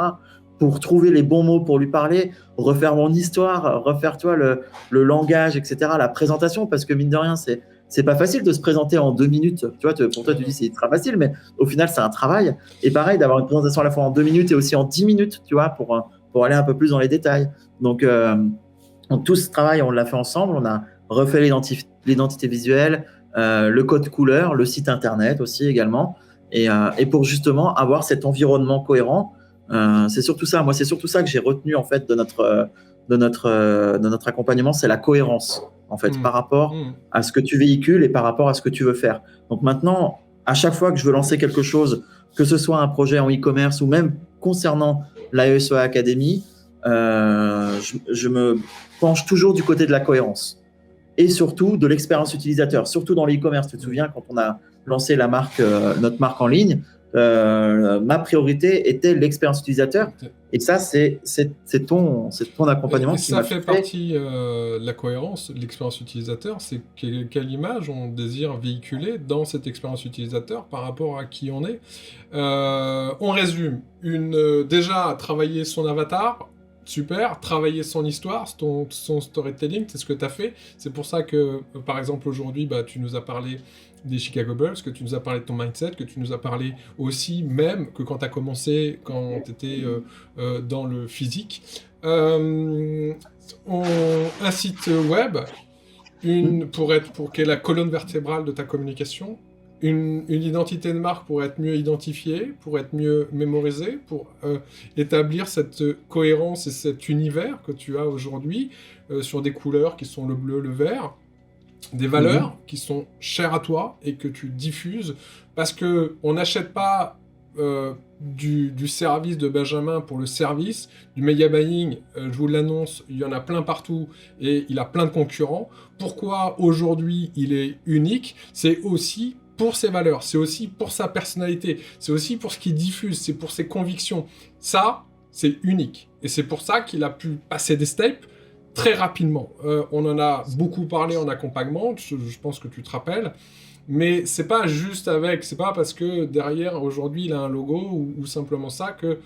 S1: pour trouver les bons mots pour lui parler, refaire mon histoire, refaire, toi, le langage, etc., la présentation, parce que mine de rien, c'est pas facile de se présenter en 2 minutes. Tu vois, pour toi, tu dis c'est très facile, mais au final, c'est un travail. Et pareil, d'avoir une présentation à la fois en 2 minutes et aussi en 10 minutes, tu vois, pour aller un peu plus dans les détails. Donc tout ce travail, on l'a fait ensemble. On a refait l'identité visuelle, le code couleur, le site internet aussi également. Et pour justement avoir cet environnement cohérent, c'est surtout ça. Moi, c'est surtout ça que j'ai retenu en fait de notre accompagnement, c'est la cohérence en fait par rapport à ce que tu véhicules et par rapport à ce que tu veux faire. Donc maintenant, à chaque fois que je veux lancer quelque chose, que ce soit un projet en e-commerce ou même concernant la SEA Academy, je me penche toujours du côté de la cohérence et surtout de l'expérience utilisateur, surtout dans l'e-commerce. Tu te souviens quand on a lancé notre marque en ligne, ma priorité était l'expérience utilisateur, et ça c'est ton accompagnement qui m'a fait.
S5: Ça fait partie de la cohérence, l'expérience utilisateur. C'est quelle image on désire véhiculer dans cette expérience utilisateur par rapport à qui on est. On résume, déjà travailler son avatar. Super, travailler son histoire, son storytelling, c'est ce que tu as fait. C'est pour ça que, par exemple, aujourd'hui, tu nous as parlé des Chicago Bulls, que tu nous as parlé de ton mindset, que tu nous as parlé aussi, même que quand tu as commencé, quand tu étais dans le physique, Un site web, pour qu'il y ait la colonne vertébrale de ta communication, une identité de marque pour être mieux identifiée, pour être mieux mémorisée, pour établir cette cohérence et cet univers que tu as aujourd'hui sur des couleurs qui sont le bleu, le vert, des valeurs qui sont chères à toi et que tu diffuses, parce que on n'achète pas du service de Benjamin pour le service, du media buying, je vous l'annonce, il y en a plein partout et il a plein de concurrents. Pourquoi aujourd'hui il est unique? C'est aussi pour ses valeurs, c'est aussi pour sa personnalité, c'est aussi pour ce qu'il diffuse, c'est pour ses convictions. Ça, c'est unique. Et c'est pour ça qu'il a pu passer des steps très rapidement. On en a beaucoup parlé en accompagnement, je pense que tu te rappelles. Mais c'est pas parce que derrière aujourd'hui il a un logo ou simplement ça que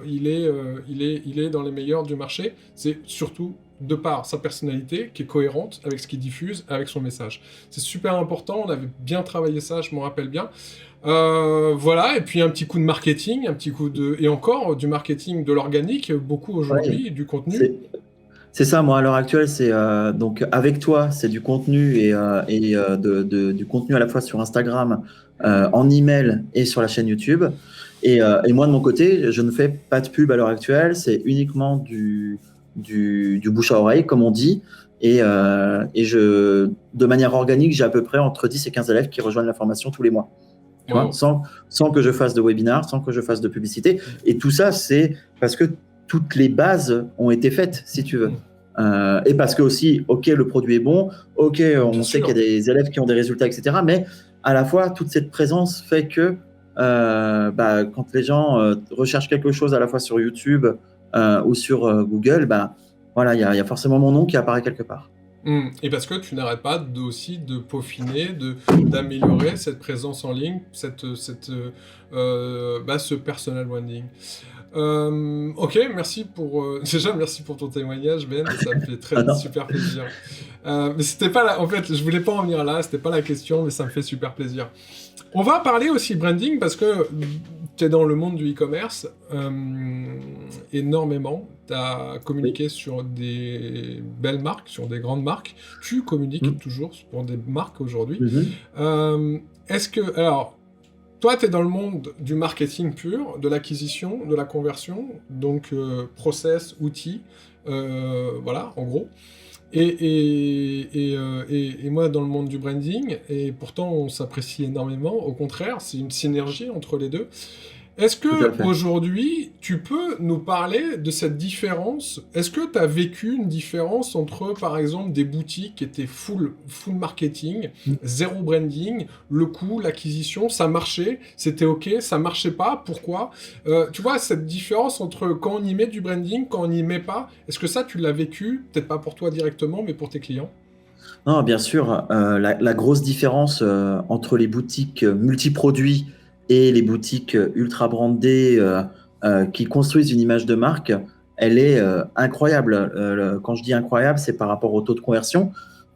S5: il est dans les meilleurs du marché. C'est surtout de par sa personnalité qui est cohérente avec ce qu'il diffuse, avec son message. C'est super important. On avait bien travaillé ça, je m'en rappelle bien. Voilà, et puis un petit coup de marketing, et encore du marketing de l'organique, beaucoup aujourd'hui, du contenu.
S1: C'est ça, moi à l'heure actuelle, c'est donc avec toi, c'est du contenu du contenu à la fois sur Instagram, en email et sur la chaîne YouTube. Et moi de mon côté, je ne fais pas de pub à l'heure actuelle, c'est uniquement du bouche à oreille, comme on dit. Et de manière organique, j'ai à peu près entre 10 et 15 élèves qui rejoignent la formation tous les mois. Tu vois, sans que je fasse de webinaire, sans que je fasse de publicité. Et tout ça, c'est parce que toutes les bases ont été faites, si tu veux. Et parce que aussi, ok, le produit est bon, ok, on sait qu'il y a des élèves qui ont des résultats, etc. Mais à la fois, toute cette présence fait que quand les gens recherchent quelque chose à la fois sur YouTube ou sur Google, voilà, il y a forcément mon nom qui apparaît quelque part.
S5: Et parce que tu n'arrêtes pas aussi de peaufiner, d'améliorer cette présence en ligne, ce personal branding. Ok, merci pour ton témoignage, Ben, ça me fait super plaisir. Mais c'était pas en fait, je voulais pas en venir là, c'était pas la question, mais ça me fait super plaisir. On va parler aussi branding parce que tu es dans le monde du e-commerce énormément. Tu as communiqué sur des belles marques, sur des grandes marques. Tu communiques toujours pour des marques aujourd'hui. Alors, toi, tu es dans le monde du marketing pur, de l'acquisition, de la conversion, donc process, outils, voilà, en gros. Et moi, dans le monde du branding, et pourtant, on s'apprécie énormément. Au contraire, c'est une synergie entre les deux. Est-ce que aujourd'hui, tu peux nous parler de cette différence? Est-ce que tu as vécu une différence entre, par exemple, des boutiques qui étaient full marketing, zéro branding, le coût, l'acquisition, ça marchait, c'était ok, ça marchait pas, pourquoi? Tu vois, cette différence entre quand on y met du branding, quand on n'y met pas, est-ce que ça, tu l'as vécu? Peut-être pas pour toi directement, mais pour tes clients?
S1: Non, bien sûr, la grosse différence entre les boutiques multiproduits et les boutiques ultra brandées qui construisent une image de marque, elle est incroyable. Quand je dis incroyable, c'est par rapport au taux de conversion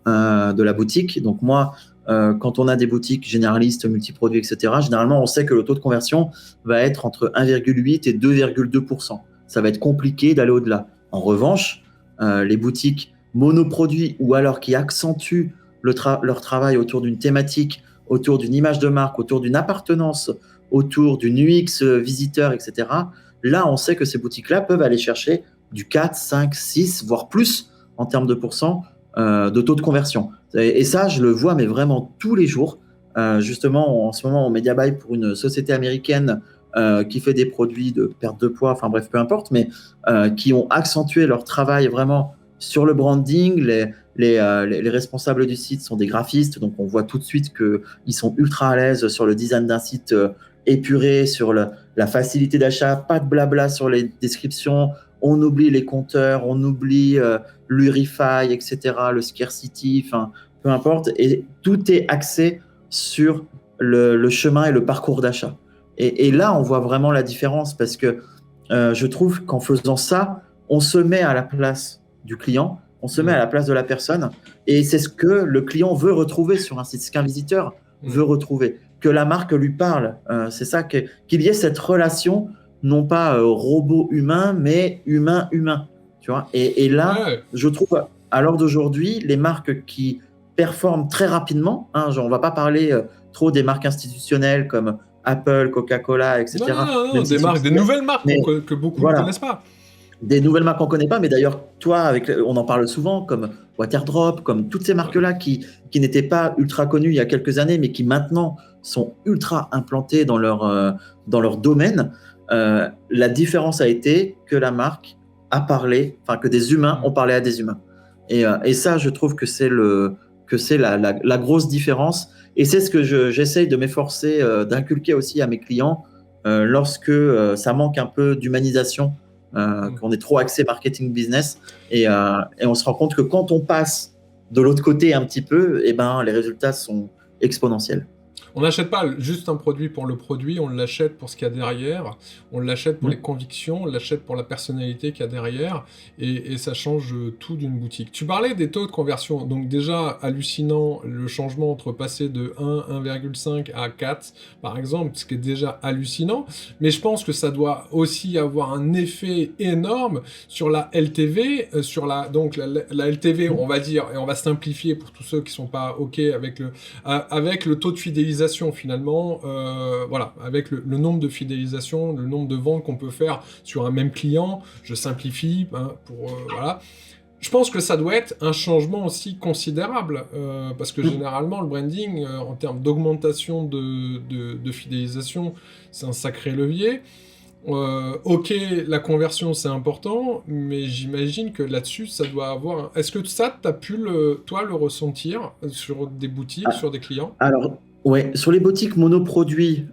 S1: de la boutique. Donc moi, quand on a des boutiques généralistes, multiproduits, etc., généralement, on sait que le taux de conversion va être entre 1,8 et 2,2%. Ça va être compliqué d'aller au-delà. En revanche, les boutiques monoproduits ou alors qui accentuent leur travail autour d'une thématique, autour d'une image de marque, autour d'une appartenance, autour d'une UX visiteur, etc. Là, on sait que ces boutiques-là peuvent aller chercher du 4, 5, 6, voire plus en termes de pourcent de taux de conversion. Et ça, je le vois, mais vraiment tous les jours. Justement, en ce moment, on Media Buy pour une société américaine qui fait des produits de perte de poids, enfin bref, peu importe, mais qui ont accentué leur travail vraiment sur le branding. Les responsables du site sont des graphistes, donc on voit tout de suite qu'ils sont ultra à l'aise sur le design d'un site épuré, sur la facilité d'achat, pas de blabla sur les descriptions, on oublie les compteurs, on oublie l'Urify, etc., le Scarcity, enfin peu importe, et tout est axé sur le chemin et le parcours d'achat. Et là, on voit vraiment la différence parce que je trouve qu'en faisant ça, on se met à la place du client, on se met à la place de la personne et c'est ce que le client veut retrouver sur un site, ce qu'un visiteur veut retrouver, que la marque lui parle. C'est ça, qu'il y ait cette relation, non pas robot-humain, mais humain-humain. tu vois. Et là,
S5: Ouais.
S1: je trouve, à l'heure d'aujourd'hui, les marques qui performent très rapidement, hein, genre, on va pas parler trop des marques institutionnelles comme Apple, Coca-Cola,
S5: Non, non,
S1: etc.,
S5: non, non,
S1: même si
S5: des marques, des nouvelles marques
S1: mais
S5: que beaucoup ne
S1: voilà,
S5: connaissent pas.
S1: des nouvelles marques qu'on connaît pas, mais d'ailleurs, toi, on en parle souvent, comme Waterdrop, comme toutes ces marques-là qui n'étaient pas ultra connues il y a quelques années, mais qui maintenant sont ultra implantées dans leur domaine. La différence a été que la marque a parlé, enfin que des humains ont parlé à des humains. Et ça, je trouve que c'est la grosse différence. Et c'est ce que j'essaye de m'efforcer d'inculquer aussi à mes clients lorsque ça manque un peu d'humanisation, qu'on est trop axé marketing business. Et on se rend compte que quand on passe de l'autre côté un petit peu, eh ben, les résultats sont exponentiels.
S5: On n'achète pas juste un produit pour le produit, on l'achète pour ce qu'il y a derrière, on l'achète pour les convictions, on l'achète pour la personnalité qu'il y a derrière, et ça change tout d'une boutique. Tu parlais des taux de conversion, donc déjà hallucinant le changement entre passer de 1,5 à 4, par exemple, ce qui est déjà hallucinant, mais je pense que ça doit aussi avoir un effet énorme sur la LTV, donc la LTV, on va dire, et on va simplifier pour tous ceux qui sont pas OK avec le taux de fidélisation finalement, voilà, avec le nombre de fidélisations, le nombre de ventes qu'on peut faire sur un même client, je simplifie, hein, voilà. Je pense que ça doit être un changement aussi considérable, parce que généralement le branding, en termes d'augmentation de fidélisation, c'est un sacré levier. Ok, la conversion c'est important, mais j'imagine que là-dessus ça doit avoir. Est-ce que ça, t'as pu toi le ressentir sur des boutiques, sur des clients?
S1: Alors, ouais, sur les boutiques monoproduits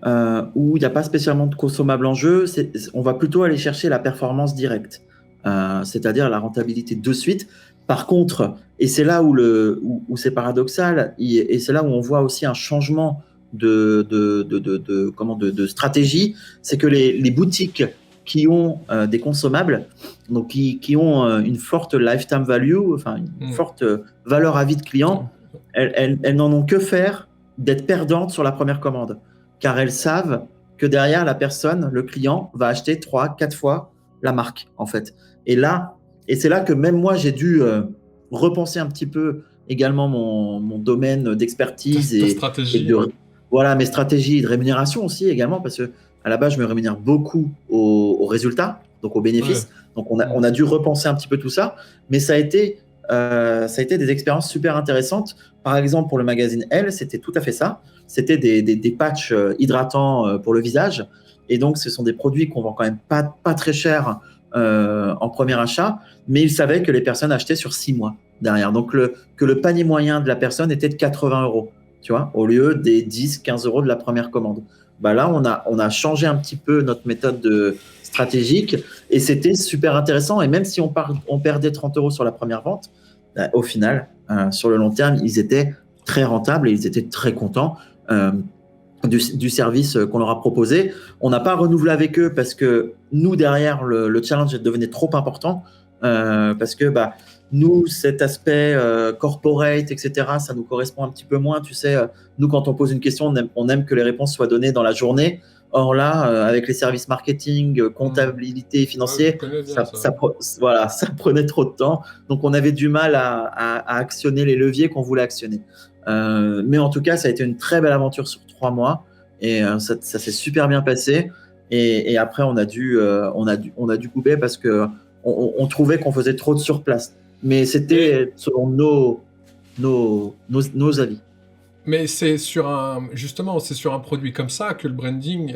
S1: où il n'y a pas spécialement de consommables en jeu, on va plutôt aller chercher la performance directe, c'est-à-dire la rentabilité de suite. Par contre, et c'est là où c'est paradoxal, et c'est là où on voit aussi un changement de stratégie, c'est que les boutiques qui ont des consommables, donc qui ont une forte lifetime value, enfin une forte valeur à vie de client, elles n'en ont que faire d'être perdantes sur la première commande, car elles savent que derrière la personne, le client, va acheter 3, 4 fois la marque, en fait. Et c'est là que même moi, j'ai dû repenser un petit peu également mon domaine d'expertise
S5: Ta stratégie.
S1: voilà, mes stratégies de rémunération aussi également, parce que à la base, je me rémunère beaucoup aux résultats, donc aux bénéfices.
S5: Ouais.
S1: Donc, on a dû repenser un petit peu tout ça, mais ça a été des expériences super intéressantes. Par exemple, pour le magazine Elle, c'était tout à fait ça. C'était des patchs hydratants pour le visage. Et donc, ce sont des produits qu'on vend quand même pas très cher en premier achat, mais ils savaient que les personnes achetaient sur 6 mois derrière. Donc, que le panier moyen de la personne était de 80 €, tu vois, au lieu des 10, 15 € de la première commande. Bah là, on a changé un petit peu notre méthode stratégique et c'était super intéressant. Et même si on perdait 30 € sur la première vente, au final, sur le long terme, ils étaient très rentables et ils étaient très contents du service qu'on leur a proposé. On n'a pas renouvelé avec eux parce que nous, derrière, le challenge devenait trop important parce que nous, cet aspect corporate, etc., ça nous correspond un petit peu moins. Tu sais, nous, quand on pose une question, on aime que les réponses soient données dans la journée. Or là, avec les services marketing, comptabilité, financier, voilà, ça prenait trop de temps. Donc, on avait du mal à actionner les leviers qu'on voulait actionner. Mais en tout cas, ça a été une très belle aventure sur 3 mois et ça s'est super bien passé. Et après, on a dû couper parce que on trouvait qu'on faisait trop de surplace. Mais c'était selon nos avis.
S5: Mais c'est sur un produit comme ça que le branding,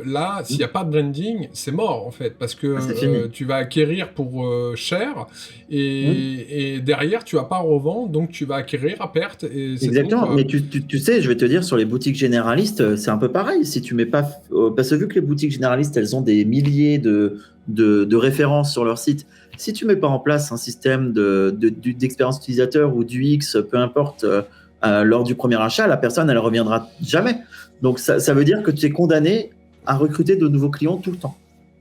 S5: là, s'il n'y a pas de branding, c'est mort en fait, parce que tu vas acquérir pour cher et derrière tu vas pas revendre, donc tu vas acquérir à perte. Et c'est
S1: exactement,
S5: tout,
S1: mais tu sais, je vais te dire, sur les boutiques généralistes, c'est un peu pareil. Si tu mets pas, parce que vu que les boutiques généralistes, elles ont des milliers de références sur leur site, si tu mets pas en place un système d'expérience utilisateur ou d'UX, peu importe, lors du premier achat, la personne, elle reviendra jamais. Donc, ça veut dire que tu es condamné à recruter de nouveaux clients tout le temps.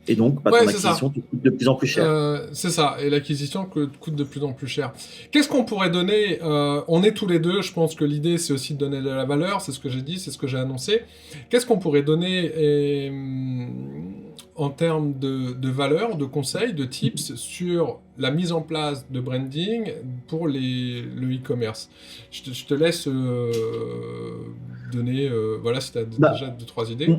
S1: Et donc, ton acquisition te coûte de plus en plus cher.
S5: C'est ça, et l'acquisition coûte de plus en plus cher. Qu'est-ce qu'on pourrait donner on est tous les deux, je pense que l'idée, c'est aussi de donner de la valeur, c'est ce que j'ai dit, c'est ce que j'ai annoncé. Qu'est-ce qu'on pourrait donner en termes de valeurs, de conseils, de tips sur la mise en place de branding pour le e-commerce. Je te laisse donner, voilà, si tu as
S1: Bah,
S5: déjà 2-3 idées.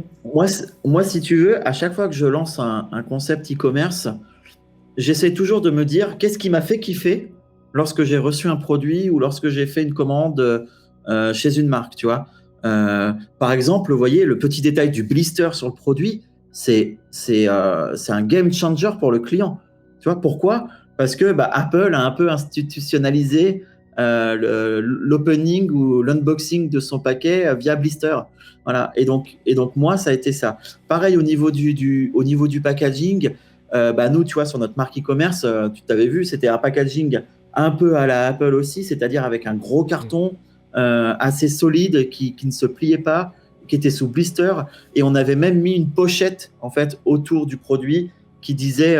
S1: moi, si tu veux, à chaque fois que je lance un concept e-commerce, j'essaie toujours de me dire qu'est-ce qui m'a fait kiffer lorsque j'ai reçu un produit ou lorsque j'ai fait une commande chez une marque, tu vois. Par exemple, vous voyez, le petit détail du blister sur le produit, c'est un game changer pour le client. Tu vois, pourquoi? Parce que Apple a un peu institutionnalisé l'opening ou l'unboxing de son paquet via blister. Voilà. Et donc, moi, ça a été ça. Pareil au niveau au niveau du packaging. Nous, tu vois, sur notre marque e-commerce, tu t'avais vu, c'était un packaging un peu à la Apple aussi, c'est-à-dire avec un gros carton assez solide qui ne se pliait pas, qui était sous blister. Et on avait même mis une pochette en fait autour du produit qui disait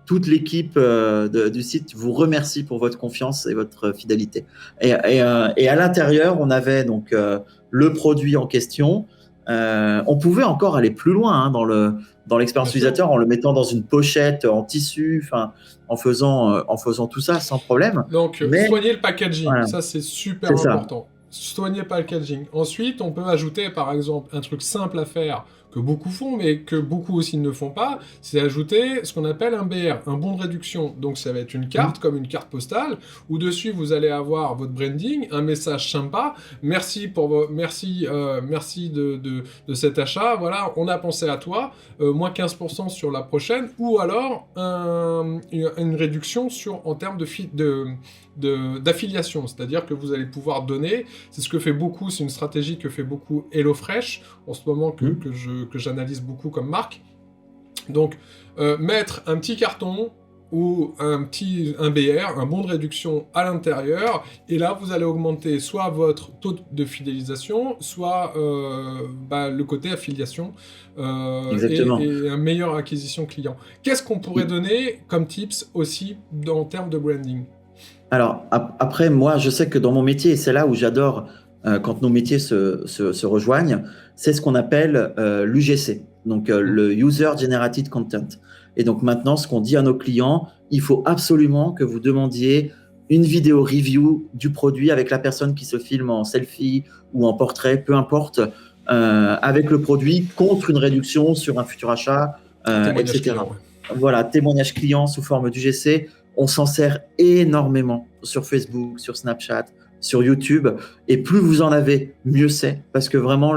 S1: toute l'équipe du site vous remercie pour votre confiance et votre fidélité. Et à l'intérieur, on avait donc le produit en question. On pouvait encore aller plus loin dans l'expérience utilisateur en le mettant dans une pochette en tissu, en faisant tout ça sans problème.
S5: Donc,
S1: Mais
S5: soigner le packaging,
S1: voilà,
S5: ça c'est super
S1: c'est ça.
S5: important. Soigner le packaging. Ensuite, on peut ajouter par exemple un truc simple à faire que beaucoup font, mais que beaucoup aussi ne font pas, c'est ajouter ce qu'on appelle un BR, un bon de réduction. Donc ça va être une carte, comme une carte postale, où dessus vous allez avoir votre branding, un message sympa, merci de cet achat, voilà, on a pensé à toi, moins 15% sur la prochaine, ou alors une réduction en termes d'affiliation, c'est-à-dire que vous allez pouvoir donner, c'est ce que fait beaucoup, c'est une stratégie que fait beaucoup HelloFresh, en ce moment que j'analyse beaucoup comme marque. Donc, mettre un petit carton ou un BR, un bon de réduction à l'intérieur, et là, vous allez augmenter soit votre taux de fidélisation, soit le côté affiliation,
S1: Exactement.
S5: et une meilleure acquisition client. Qu'est-ce qu'on pourrait donner comme tips aussi en termes de branding?
S1: Alors, après, moi, je sais que dans mon métier, et c'est là où j'adore quand nos métiers se rejoignent, c'est ce qu'on appelle l'UGC, donc le User Generated Content. Et donc maintenant, ce qu'on dit à nos clients, il faut absolument que vous demandiez une vidéo review du produit avec la personne qui se filme en selfie ou en portrait, peu importe, avec le produit contre une réduction sur un futur achat,
S5: Témoignage
S1: etc.
S5: client, ouais.
S1: Voilà, témoignage client sous forme d'UGC. On s'en sert énormément sur Facebook, sur Snapchat, sur YouTube. Et plus vous en avez, mieux c'est. Parce que vraiment,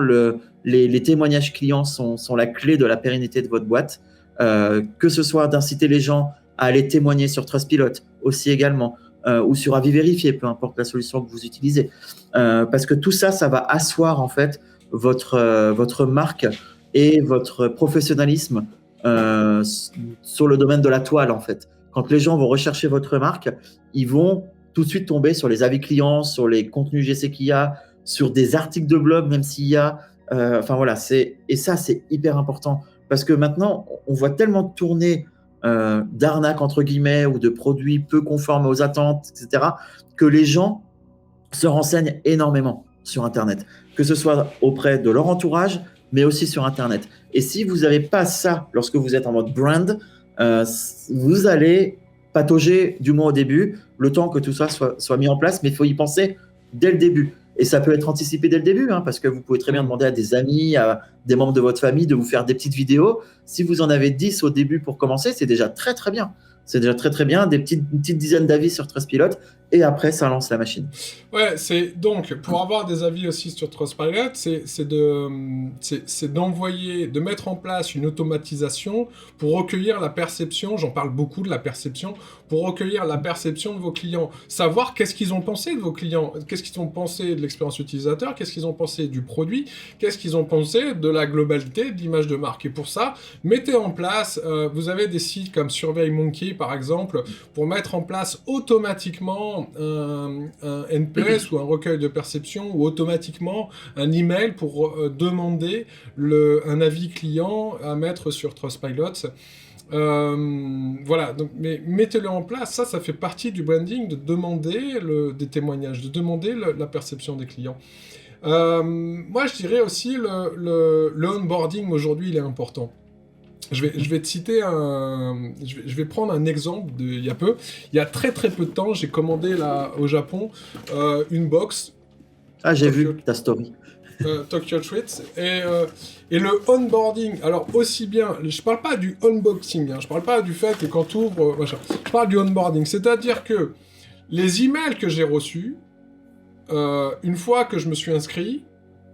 S1: les témoignages clients sont la clé de la pérennité de votre boîte. Que ce soit d'inciter les gens à aller témoigner sur Trustpilot aussi également, ou sur Avis Vérifié, peu importe la solution que vous utilisez. Parce que tout ça, ça va asseoir en fait votre marque et votre professionnalisme sur le domaine de la toile en fait. Quand les gens vont rechercher votre marque, ils vont tout de suite tomber sur les avis clients, sur les contenus GC qu'il y a, sur des articles de blog, même s'il y a. Voilà, et ça, c'est hyper important. Parce que maintenant, on voit tellement tourner d'arnaques, entre guillemets, ou de produits peu conformes aux attentes, etc., que les gens se renseignent énormément sur Internet. Que ce soit auprès de leur entourage, mais aussi sur Internet. Et si vous n'avez pas ça lorsque vous êtes en mode brand, vous allez patauger du moins au début, le temps que tout ça soit mis en place, mais il faut y penser dès le début. Et ça peut être anticipé dès le début, parce que vous pouvez très bien demander à des amis, à des membres de votre famille de vous faire des petites vidéos. Si vous en avez 10 au début pour commencer, c'est déjà très très bien. C'est déjà très très bien, une petite dizaine d'avis sur Trustpilot, et après ça lance la machine.
S5: Ouais, c'est donc pour avoir des avis aussi sur Trustpilot, c'est d'envoyer, de mettre en place une automatisation pour recueillir la perception. J'en parle beaucoup de la perception, pour recueillir la perception de vos clients, savoir qu'est-ce qu'ils ont pensé de vos clients, qu'est-ce qu'ils ont pensé de l'expérience utilisateur, qu'est-ce qu'ils ont pensé du produit, qu'est-ce qu'ils ont pensé de la globalité de l'image de marque. Et pour ça, mettez en place, vous avez des sites comme SurveyMonkey par exemple, pour mettre en place automatiquement un NPS ou un recueil de perception, ou automatiquement un email pour demander un avis client à mettre sur Trustpilot. Voilà, donc, mais mettez-le en place, ça fait partie du branding, de demander des témoignages, de demander la perception des clients. Moi, je dirais aussi le onboarding aujourd'hui, il est important. je vais te citer je vais prendre un exemple il y a peu. Il y a très très peu de temps, j'ai commandé là au Japon une box
S1: Ah, j'ai
S5: Tokyo,
S1: vu ta story.
S5: Tokyo Treats et le onboarding. Alors aussi bien, je parle pas du unboxing, hein, je parle pas du fait que quand tu ouvres machin. Je parle du onboarding, c'est-à-dire que les emails que j'ai reçus, une fois que je me suis inscrit,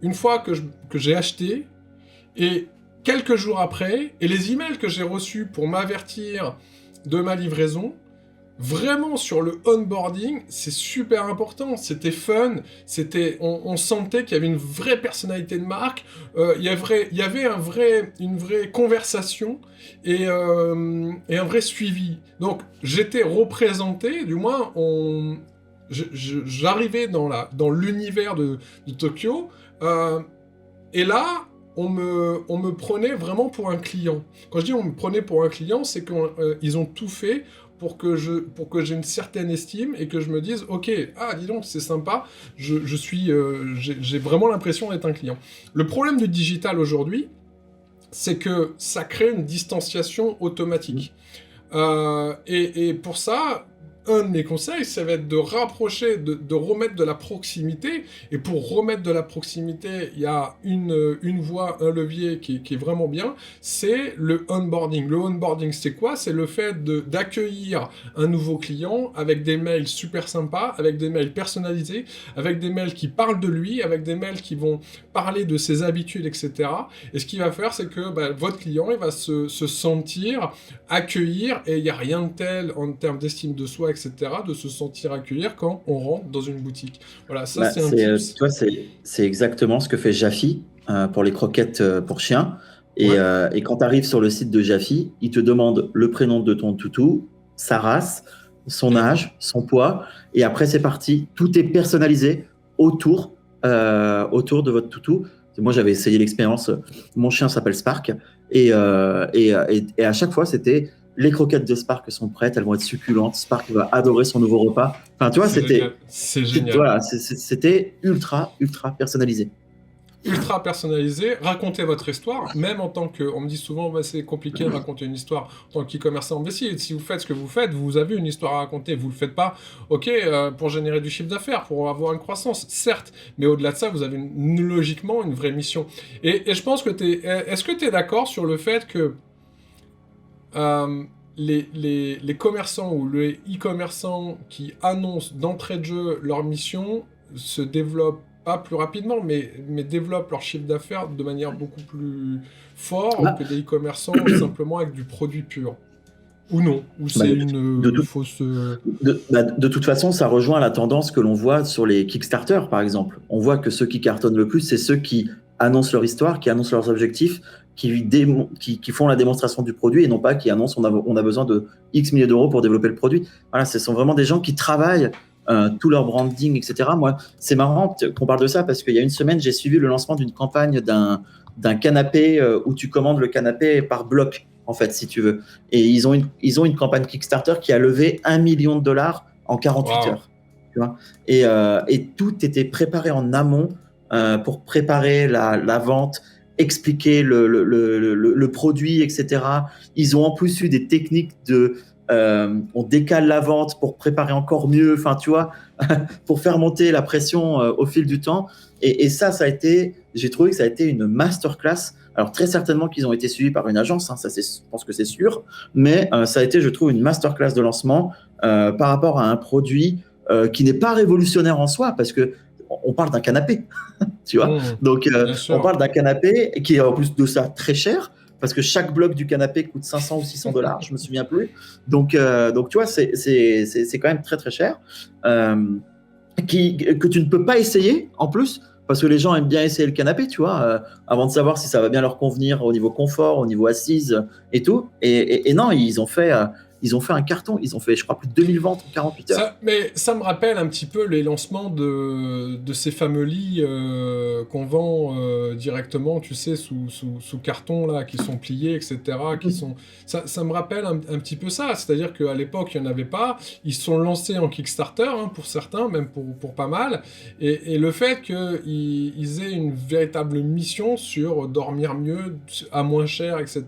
S5: une fois que j'ai acheté, et quelques jours après, et les emails que j'ai reçus pour m'avertir de ma livraison, vraiment sur le onboarding, c'est super important, c'était fun, on sentait qu'il y avait une vraie personnalité de marque, il y avait une vraie conversation et un vrai suivi. Donc j'étais représenté, du moins j'arrivais dans l'univers de Tokyo, et là, on me prenait vraiment pour un client. Quand je dis on me prenait pour un client, c'est qu'ils ont tout fait pour que j'ai une certaine estime et que je me dise, ok, ah dis donc, c'est sympa, j'ai vraiment l'impression d'être un client. Le problème du digital aujourd'hui, c'est que ça crée une distanciation automatique. Et pour ça, un de mes conseils, ça va être de rapprocher, de remettre de la proximité. Et pour remettre de la proximité, il y a une voie, un levier qui est vraiment bien, c'est le onboarding. Le onboarding, c'est quoi? C'est le fait d'accueillir un nouveau client avec des mails super sympas, avec des mails personnalisés, avec des mails qui parlent de lui, avec des mails qui vont parler de ses habitudes, etc. Et ce qu'il va faire, c'est que votre client, il va se sentir accueillir, et il n'y a rien de tel en termes d'estime de soi, etc., de se sentir accueillir quand on rentre dans une boutique. Voilà, ça c'est un tips.
S1: Tu vois, c'est exactement ce que fait Jaffy pour les croquettes pour chiens. Et,
S5: Ouais.
S1: et quand tu arrives sur le site de Jaffy, il te demande le prénom de ton toutou, sa race, son âge, son poids, et après c'est parti. Tout est personnalisé autour de votre toutou. Moi, j'avais essayé l'expérience. Mon chien s'appelle Spark, et à chaque fois, c'était les croquettes de Spark sont prêtes, elles vont être succulentes. Spark va adorer son nouveau repas. Enfin, tu vois,
S5: C'est génial.
S1: voilà, c'était ultra, ultra personnalisé.
S5: Ultra personnalisé, racontez votre histoire, même en tant que... On me dit souvent, c'est compliqué de raconter une histoire en tant qu'e-commerçant. Mais si vous faites ce que vous faites, vous avez une histoire à raconter, vous le faites pas, ok, pour générer du chiffre d'affaires, pour avoir une croissance, certes, mais au-delà de ça, vous avez logiquement une vraie mission. Et je pense que est-ce que tu es d'accord sur le fait que les commerçants ou les e-commerçants qui annoncent d'entrée de jeu leur mission se développent pas plus rapidement, mais développent leur chiffre d'affaires de manière beaucoup plus forte que des e-commerçants simplement avec du produit pur? Ou non? Ou c'est une fausse...
S1: De toute façon, ça rejoint la tendance que l'on voit sur les Kickstarter, par exemple. On voit que ceux qui cartonnent le plus, c'est ceux qui annoncent leur histoire, qui annoncent leurs objectifs, qui font la démonstration du produit, et non pas qui annoncent on a besoin de X milliers d'euros pour développer le produit. Voilà, ce sont vraiment des gens qui travaillent tout leur branding, etc. Moi, c'est marrant qu'on parle de ça parce qu'il y a une semaine, j'ai suivi le lancement d'une campagne d'un canapé où tu commandes le canapé par bloc, en fait, si tu veux. Et ils ont une campagne Kickstarter qui a levé $1 million en 48 heures. Tu vois, et tout était préparé en amont pour préparer la vente, expliquer le produit, etc. Ils ont en plus eu des techniques on décale la vente pour préparer encore mieux, enfin tu vois, pour faire monter la pression au fil du temps. Et ça a été, j'ai trouvé que ça a été une masterclass. Alors très certainement qu'ils ont été suivis par une agence, hein, ça je pense que c'est sûr, mais ça a été, je trouve, une masterclass de lancement par rapport à un produit qui n'est pas révolutionnaire en soi, parce que on parle d'un canapé, tu vois. Donc on parle d'un canapé qui est en plus de ça très cher, parce que chaque bloc du canapé coûte 500 ou 600 $, je me souviens plus. Donc tu vois, c'est quand même très très cher, que tu ne peux pas essayer en plus, parce que les gens aiment bien essayer le canapé, tu vois, avant de savoir si ça va bien leur convenir au niveau confort, au niveau assise et tout. Et non, ils ont fait ils ont fait un carton. Ils ont fait, je crois, plus de 2000 ventes en 48 heures.
S5: Mais ça me rappelle un petit peu les lancements de ces fameux lits qu'on vend directement, tu sais, sous carton, là, qui sont pliés, etc. Ça me rappelle un petit peu ça. C'est-à-dire qu'à l'époque, il n'y en avait pas. Ils se sont lancés en Kickstarter, hein, pour certains, même pour pas mal. Et le fait qu'ils aient une véritable mission sur dormir mieux, à moins cher, etc.,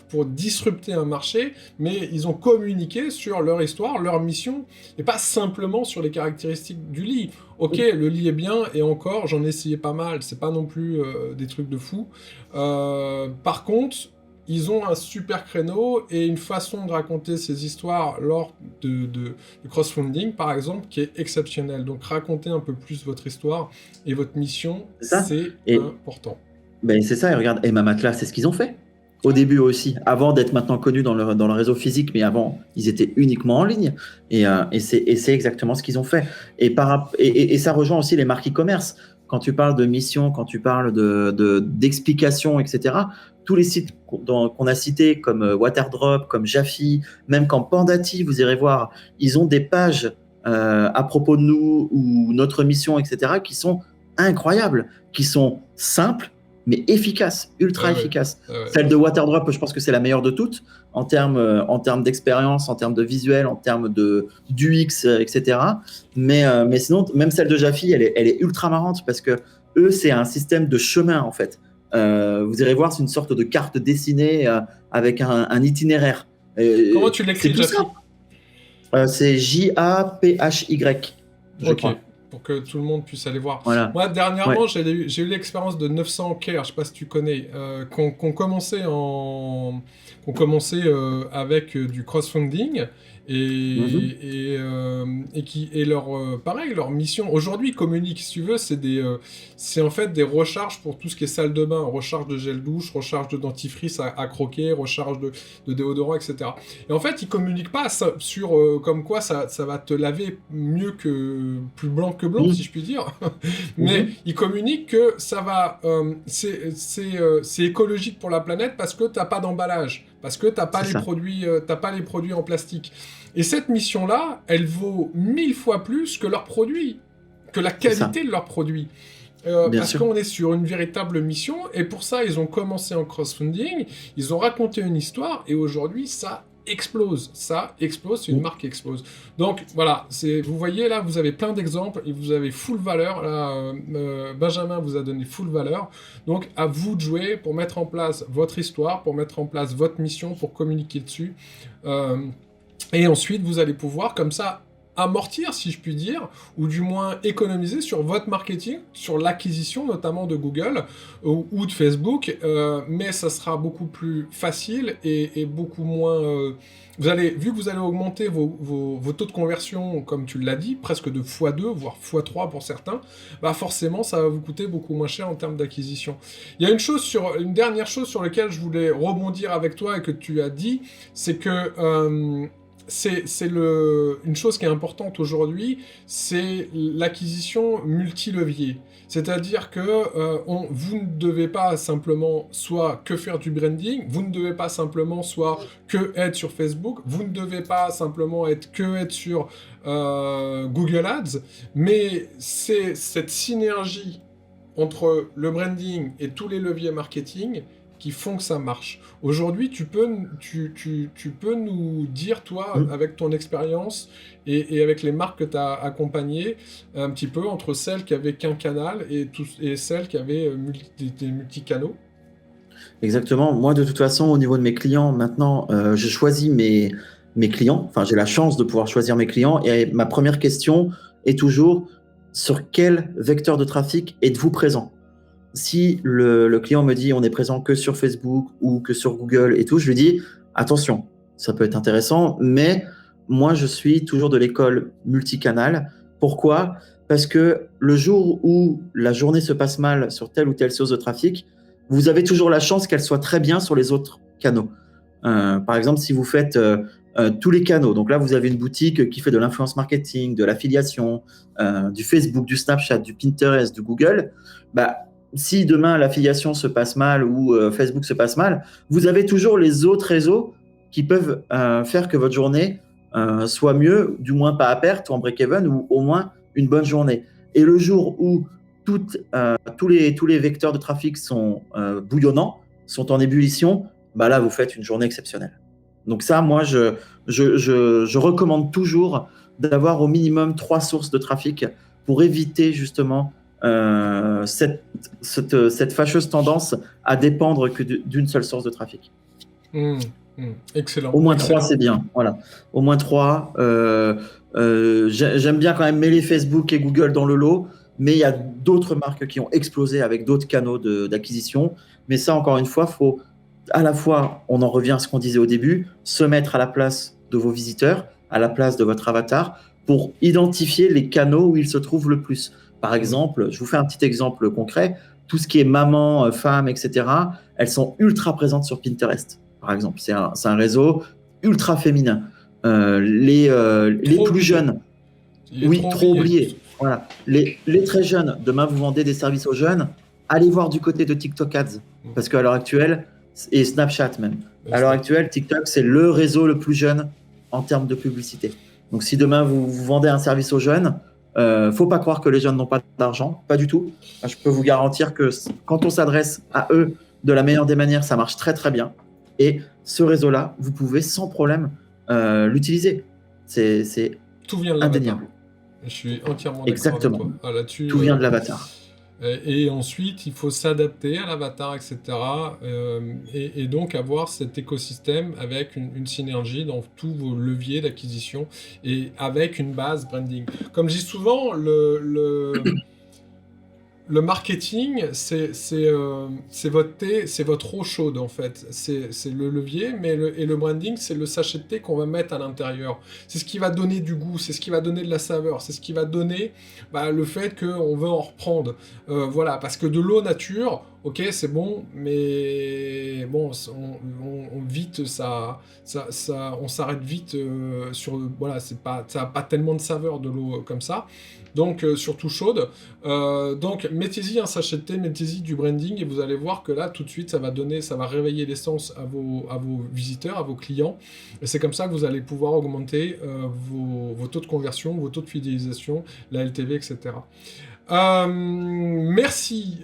S5: pour disrupter un marché, mais ils ont communiqué sur leur histoire, leur mission, et pas simplement sur les caractéristiques du lit. Ok, le lit est bien, et encore, j'en ai essayé pas mal, c'est pas non plus des trucs de fou. Par contre, ils ont un super créneau et une façon de raconter ces histoires lors de crowdfunding, par exemple, qui est exceptionnelle. Donc, racontez un peu plus votre histoire et votre mission, c'est important.
S1: Ben, c'est ça, et regarde, Emma Matelas, c'est ce qu'ils ont fait. Au début aussi, avant d'être maintenant connus dans le réseau physique, mais avant, ils étaient uniquement en ligne. Et c'est exactement ce qu'ils ont fait. Et ça rejoint aussi les marques e-commerce. Quand tu parles de mission, quand tu parles d'explications, etc., tous les sites qu'on a cités, comme Waterdrop, comme Jaffi, même quand Pandati, vous irez voir, ils ont des pages à propos de nous ou notre mission, etc., qui sont incroyables, qui sont simples, mais efficace, ultra efficace. Celle de Waterdrop, je pense que c'est la meilleure de toutes, en termes d'expérience, en termes de visuel, en termes d'UX, etc. Mais sinon, même celle de Jaffi, elle est ultra marrante, parce que eux, c'est un système de chemin, en fait. Vous irez voir, c'est une sorte de carte dessinée avec un itinéraire.
S5: Comment tu l'écris, Jaffi ?
S1: C'est J-A-P-H-Y, je crois.
S5: Pour que tout le monde puisse aller voir.
S1: Voilà.
S5: Moi, dernièrement, j'ai eu l'expérience de 900 Care, je sais pas si tu connais, qu'on commençait avec du crowdfunding et leur mission. Aujourd'hui, Communique, si tu veux, c'est en fait des recharges pour tout ce qui est salle de bain, recharge de gel douche, recharge de dentifrice à croquer, recharge de déodorant, etc. Et en fait, ils communiquent pas sur comme quoi ça va te laver mieux plus blanc que blanc, si je puis dire. Mais ils communiquent que ça va, c'est écologique pour la planète parce que t'as pas d'emballage, parce que t'as pas les produits en plastique. Et cette mission-là, elle vaut 1000 fois plus que leurs produits, que la qualité de leurs produits. Parce qu'on est sur une véritable mission, et pour ça, ils ont commencé en crowdfunding, ils ont raconté une histoire, et aujourd'hui, ça explose, c'est une marque qui explose. Donc voilà, vous voyez là, vous avez plein d'exemples, et vous avez full valeur, là, Benjamin vous a donné full valeur, donc à vous de jouer pour mettre en place votre histoire, pour mettre en place votre mission, pour communiquer dessus, et ensuite vous allez pouvoir comme ça amortir, si je puis dire, ou du moins économiser sur votre marketing, sur l'acquisition notamment de Google ou de Facebook, mais ça sera beaucoup plus facile et beaucoup moins... vu que vous allez augmenter vos taux de conversion, comme tu l'as dit, presque de x2, voire x3 pour certains, bah forcément ça va vous coûter beaucoup moins cher en termes d'acquisition. Il y a une dernière chose sur laquelle je voulais rebondir avec toi et que tu as dit, c'est que... une chose qui est importante aujourd'hui, c'est l'acquisition multilevier. C'est-à-dire que vous ne devez pas simplement soit que faire du branding, vous ne devez pas simplement soit que être sur Facebook, vous ne devez pas simplement être sur Google Ads, mais c'est cette synergie entre le branding et tous les leviers marketing qui font que ça marche. Aujourd'hui, tu peux nous dire, toi, avec ton expérience et avec les marques que tu as accompagnées, un petit peu entre celles qui avaient qu'un canal et celles qui avaient des multicanaux?
S1: Exactement. Moi, de toute façon, au niveau de mes clients, maintenant, je choisis mes clients. Enfin, j'ai la chance de pouvoir choisir mes clients. Et ma première question est toujours, sur quel vecteur de trafic êtes-vous présent ? Si le client me dit on est présent que sur Facebook ou que sur Google et tout, je lui dis attention, ça peut être intéressant, mais moi je suis toujours de l'école multicanal. Pourquoi ? Parce que le jour où la journée se passe mal sur telle ou telle source de trafic, vous avez toujours la chance qu'elle soit très bien sur les autres canaux. Par exemple, si vous faites tous les canaux, donc là vous avez une boutique qui fait de l'influence marketing, de l'affiliation, du Facebook, du Snapchat, du Pinterest, du Google, si demain l'affiliation se passe mal ou Facebook se passe mal, vous avez toujours les autres réseaux qui peuvent faire que votre journée soit mieux, du moins pas à perte ou en break-even, ou au moins une bonne journée. Et le jour où tous les vecteurs de trafic sont bouillonnants, sont en ébullition, bah là, vous faites une journée exceptionnelle. Donc ça, moi, je recommande toujours d'avoir au minimum 3 sources de trafic pour éviter justement cette fâcheuse tendance à dépendre que d'une seule source de trafic.
S5: Excellent.
S1: Au moins
S5: Excellent.
S1: 3, c'est bien. Voilà. Au moins 3. J'aime bien quand même mêler Facebook et Google dans le lot, mais il y a d'autres marques qui ont explosé avec d'autres canaux d'acquisition. Mais ça, encore une fois, faut à la fois, on en revient à ce qu'on disait au début, se mettre à la place de vos visiteurs, à la place de votre avatar, pour identifier les canaux où ils se trouvent le plus. Par exemple, je vous fais un petit exemple concret, tout ce qui est maman, femme, etc., elles sont ultra présentes sur Pinterest, par exemple. C'est un réseau ultra féminin. Les plus jeunes, trop oubliés. Voilà. Les très jeunes, demain vous vendez des services aux jeunes, allez voir du côté de TikTok Ads, parce qu'à l'heure actuelle, et Snapchat même, à l'heure actuelle, TikTok, c'est le réseau le plus jeune en termes de publicité. Donc si demain vous vendez un service aux jeunes, faut pas croire que les jeunes n'ont pas d'argent, pas du tout. Je peux vous garantir que quand on s'adresse à eux de la meilleure des manières, ça marche très très bien. Et ce réseau-là, vous pouvez sans problème l'utiliser. C'est
S5: tout vient de
S1: indéniable.
S5: Je suis entièrement d'accord.
S1: Exactement.
S5: Avec toi. Là-dessus,
S1: tout vient de l'avatar.
S5: Et ensuite, il faut s'adapter à l'avatar, etc. Et donc avoir cet écosystème avec une synergie dans tous vos leviers d'acquisition et avec une base branding. Comme je dis souvent, le marketing, c'est votre thé, c'est votre eau chaude en fait. C'est le levier, et le branding, c'est le sachet de thé qu'on va mettre à l'intérieur. C'est ce qui va donner du goût, c'est ce qui va donner de la saveur, c'est ce qui va donner le fait qu'on veut en reprendre. Voilà, parce que de l'eau nature, ok, c'est bon, mais bon, on s'arrête vite sur, voilà, ça n'a pas tellement de saveur de l'eau comme ça. Donc surtout chaude. Donc mettez-y un sachet de thé, mettez-y du branding et vous allez voir que là tout de suite ça va réveiller l'essence à vos visiteurs, à vos clients. Et c'est comme ça que vous allez pouvoir augmenter vos taux de conversion, vos taux de fidélisation, la LTV, etc. Merci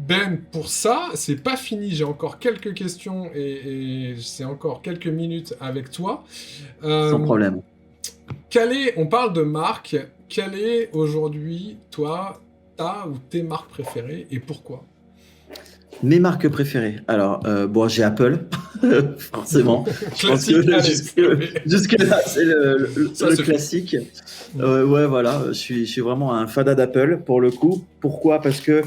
S5: Ben pour ça. C'est pas fini, j'ai encore quelques questions et c'est encore quelques minutes avec toi.
S1: Sans problème.
S5: On parle de marque. Quelle est aujourd'hui, toi, ta ou tes marques préférées et pourquoi ?
S1: Mes marques préférées. Alors, j'ai Apple, forcément. Je pense que jusque-là, c'est le classique. Ouais, voilà, je suis vraiment un fada d'Apple pour le coup. Pourquoi ? Parce que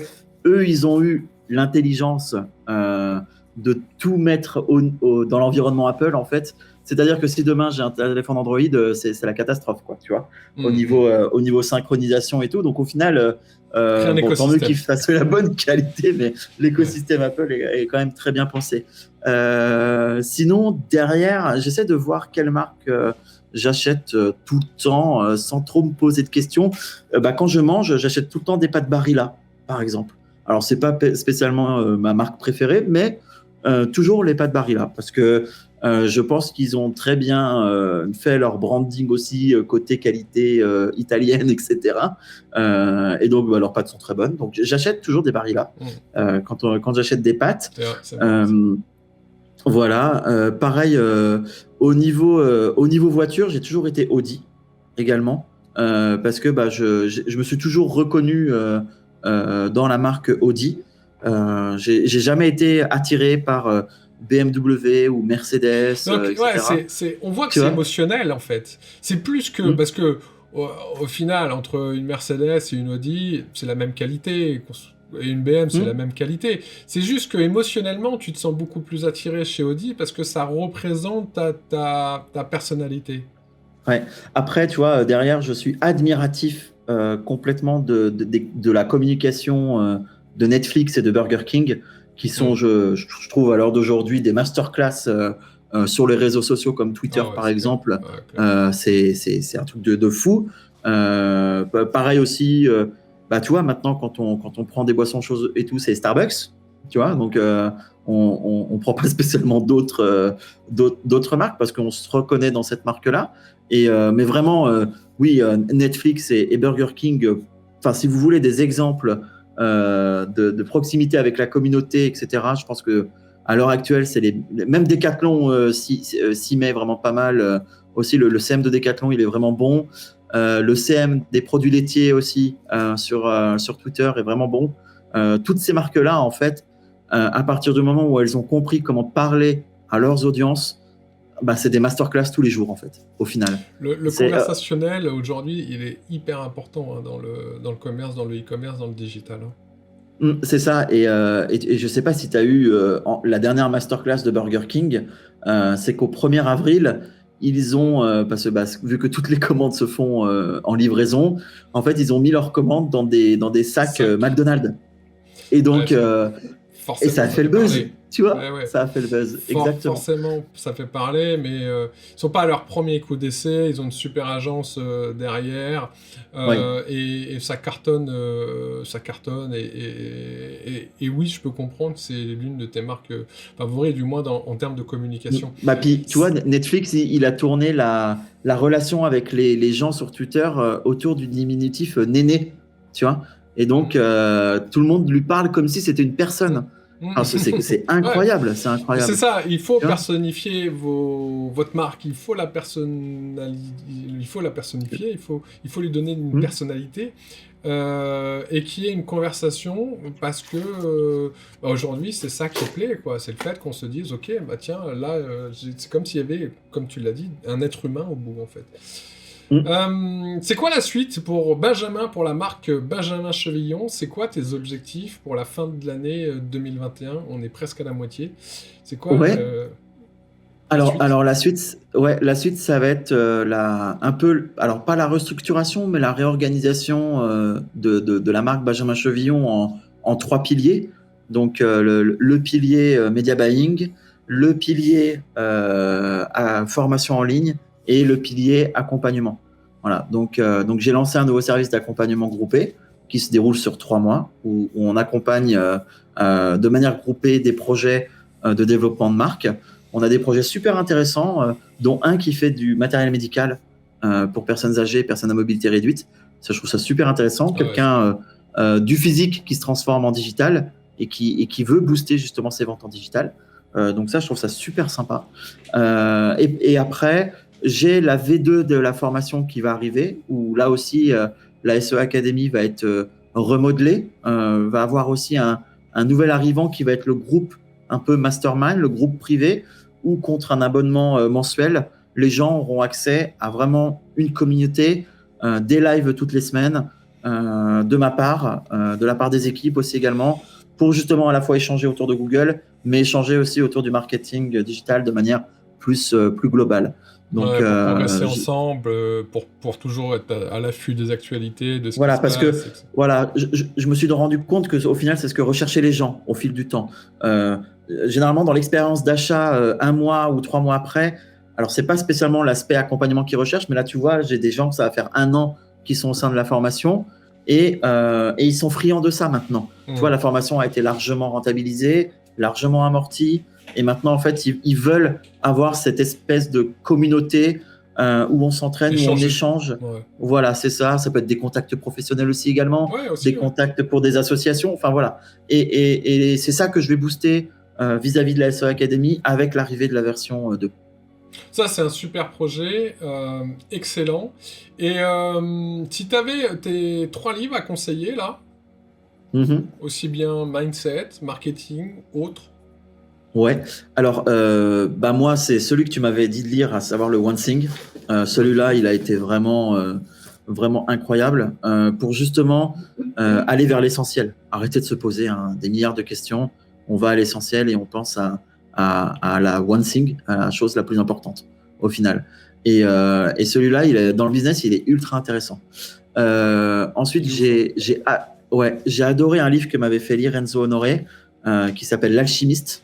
S1: eux, ils ont eu l'intelligence de tout mettre dans l'environnement Apple, en fait. C'est-à-dire que si demain j'ai un téléphone Android, c'est la catastrophe, quoi, tu vois, au niveau synchronisation et tout. Donc au final, tant mieux qu'ils fassent la bonne qualité, mais l'écosystème Apple est quand même très bien pensé. Sinon, derrière, j'essaie de voir quelle marque j'achète tout le temps, sans trop me poser de questions. Quand je mange, j'achète tout le temps des pâtes Barilla, par exemple. Alors c'est pas spécialement ma marque préférée, mais toujours les pâtes Barilla, parce que je pense qu'ils ont très bien fait leur branding aussi côté qualité italienne, etc. Et donc leurs pâtes sont très bonnes. Donc j'achète toujours des Barilla quand j'achète des pâtes.
S5: C'est bon.
S1: Voilà. Pareil au niveau voiture, j'ai toujours été Audi également parce que je me suis toujours reconnu dans la marque Audi. J'ai jamais été attiré par BMW ou Mercedes,
S5: donc,
S1: etc.
S5: On voit que c'est émotionnel en fait. C'est plus que parce que au final entre une Mercedes et une Audi, c'est la même qualité. Et une BM, c'est la même qualité. C'est juste que émotionnellement, tu te sens beaucoup plus attiré chez Audi parce que ça représente ta personnalité. Ouais.
S1: Après, tu vois, derrière, je suis admiratif complètement de la communication de Netflix et de Burger King, qui sont, je trouve, à l'heure d'aujourd'hui, des masterclass sur les réseaux sociaux comme Twitter, par exemple. C'est un truc de fou. Pareil aussi, tu vois, maintenant, quand on prend des boissons chaudes et tout, c'est Starbucks. tu vois. Donc, on prend pas spécialement d'autres marques parce qu'on se reconnaît dans cette marque-là. Mais vraiment, oui, Netflix et Burger King. Enfin, si vous voulez des exemples de proximité avec la communauté, etc. Je pense que à l'heure actuelle, même Decathlon s'y met vraiment pas mal. Aussi, le CM de Decathlon, il est vraiment bon. Le CM des produits laitiers aussi sur Twitter est vraiment bon. Toutes ces marques-là, en fait, à partir du moment où elles ont compris comment parler à leurs audiences, bah, c'est des masterclass tous les jours, en fait, au final.
S5: Le conversationnel, aujourd'hui, il est hyper important dans le commerce, dans le e-commerce, dans le digital.
S1: C'est ça, et je ne sais pas si tu as eu la dernière masterclass de Burger King, c'est qu'au 1er avril, ils ont, parce que vu que toutes les commandes se font en livraison, en fait, ils ont mis leurs commandes dans des sacs McDonald's. Et donc, et ça a fait le buzz, tu vois, ça a fait le buzz, exactement.
S5: Forcément, ça fait parler, mais ils sont pas à leur premier coup d'essai, ils ont une super agence derrière, et ça cartonne, et oui, je peux comprendre que c'est l'une de tes marques favorites, du moins en termes de communication.
S1: Bah, puis, tu vois, Netflix, il a tourné la relation avec les gens sur Twitter autour du diminutif néné, tu vois. Et donc, tout le monde lui parle comme si c'était une personne. Alors, c'est incroyable, c'est incroyable.
S5: C'est ça, il faut personnifier votre marque, il faut la personnifier, il faut lui donner une personnalité, et qu'il y ait une conversation, parce que aujourd'hui, c'est ça qui plaît, quoi. C'est le fait qu'on se dise, ok, bah tiens, là, c'est comme s'il y avait, comme tu l'as dit, un être humain au bout, en fait. C'est quoi la suite pour Benjamin, pour la marque Benjamin Chevillon? C'est quoi tes objectifs pour la fin de l'année 2021? On est presque à la moitié. C'est quoi
S1: Alors la suite, ça va être un peu, alors pas la restructuration, mais la réorganisation de la marque Benjamin Chevillon en 3 piliers. Donc le pilier media buying, le pilier formation en ligne et le pilier accompagnement. Voilà, donc j'ai lancé un nouveau service d'accompagnement groupé qui se déroule sur 3 mois, où on accompagne de manière groupée des projets de développement de marque. On a des projets super intéressants, dont un qui fait du matériel médical pour personnes âgées, personnes à mobilité réduite. Ça, je trouve ça super intéressant. Quelqu'un du physique qui se transforme en digital et qui veut booster justement ses ventes en digital. Donc ça, je trouve ça super sympa. Et après, j'ai la V2 de la formation qui va arriver, où là aussi, la SEA Academy va être remodelée. Va avoir aussi un nouvel arrivant qui va être le groupe un peu mastermind, le groupe privé, où contre un abonnement mensuel, les gens auront accès à vraiment une communauté, des lives toutes les semaines, de ma part, de la part des équipes aussi également, pour justement à la fois échanger autour de Google, mais échanger aussi autour du marketing digital de manière plus globale. Donc,
S5: pour progresser ensemble, pour toujours être à l'affût des actualités, de ce
S1: voilà,
S5: qui
S1: parce
S5: se
S1: que
S5: passe,
S1: voilà, je me suis rendu compte que au final, c'est ce que recherchaient les gens au fil du temps. Généralement, dans l'expérience d'achat, 1 mois ou 3 mois après, alors c'est pas spécialement l'aspect accompagnement qu'ils recherchent, mais là, tu vois, j'ai des gens, ça va faire 1 an qui sont au sein de la formation et ils sont friands de ça maintenant. Tu vois, la formation a été largement rentabilisée, largement amortie. Et maintenant, en fait, ils veulent avoir cette espèce de communauté où on s'entraîne, où on échange.
S5: Ouais.
S1: Voilà, c'est ça. Ça peut être des contacts professionnels aussi également, des contacts pour des associations. Enfin, voilà. Et c'est ça que je vais booster vis-à-vis de la SEA Academy avec l'arrivée de la version 2.
S5: Ça, c'est un super projet, excellent. Et si tu avais tes 3 livres à conseiller, là, aussi bien mindset, marketing, autres.
S1: Ouais, alors moi c'est celui que tu m'avais dit de lire, à savoir le One Thing. Celui-là, il a été vraiment incroyable pour justement aller vers l'essentiel. Arrêter de se poser des milliards de questions. On va à l'essentiel et on pense à la One Thing, à la chose la plus importante au final. Et celui-là, dans le business, il est ultra intéressant. Ensuite, j'ai adoré un livre que m'avait fait lire Enzo Honoré qui s'appelle L'Alchimiste.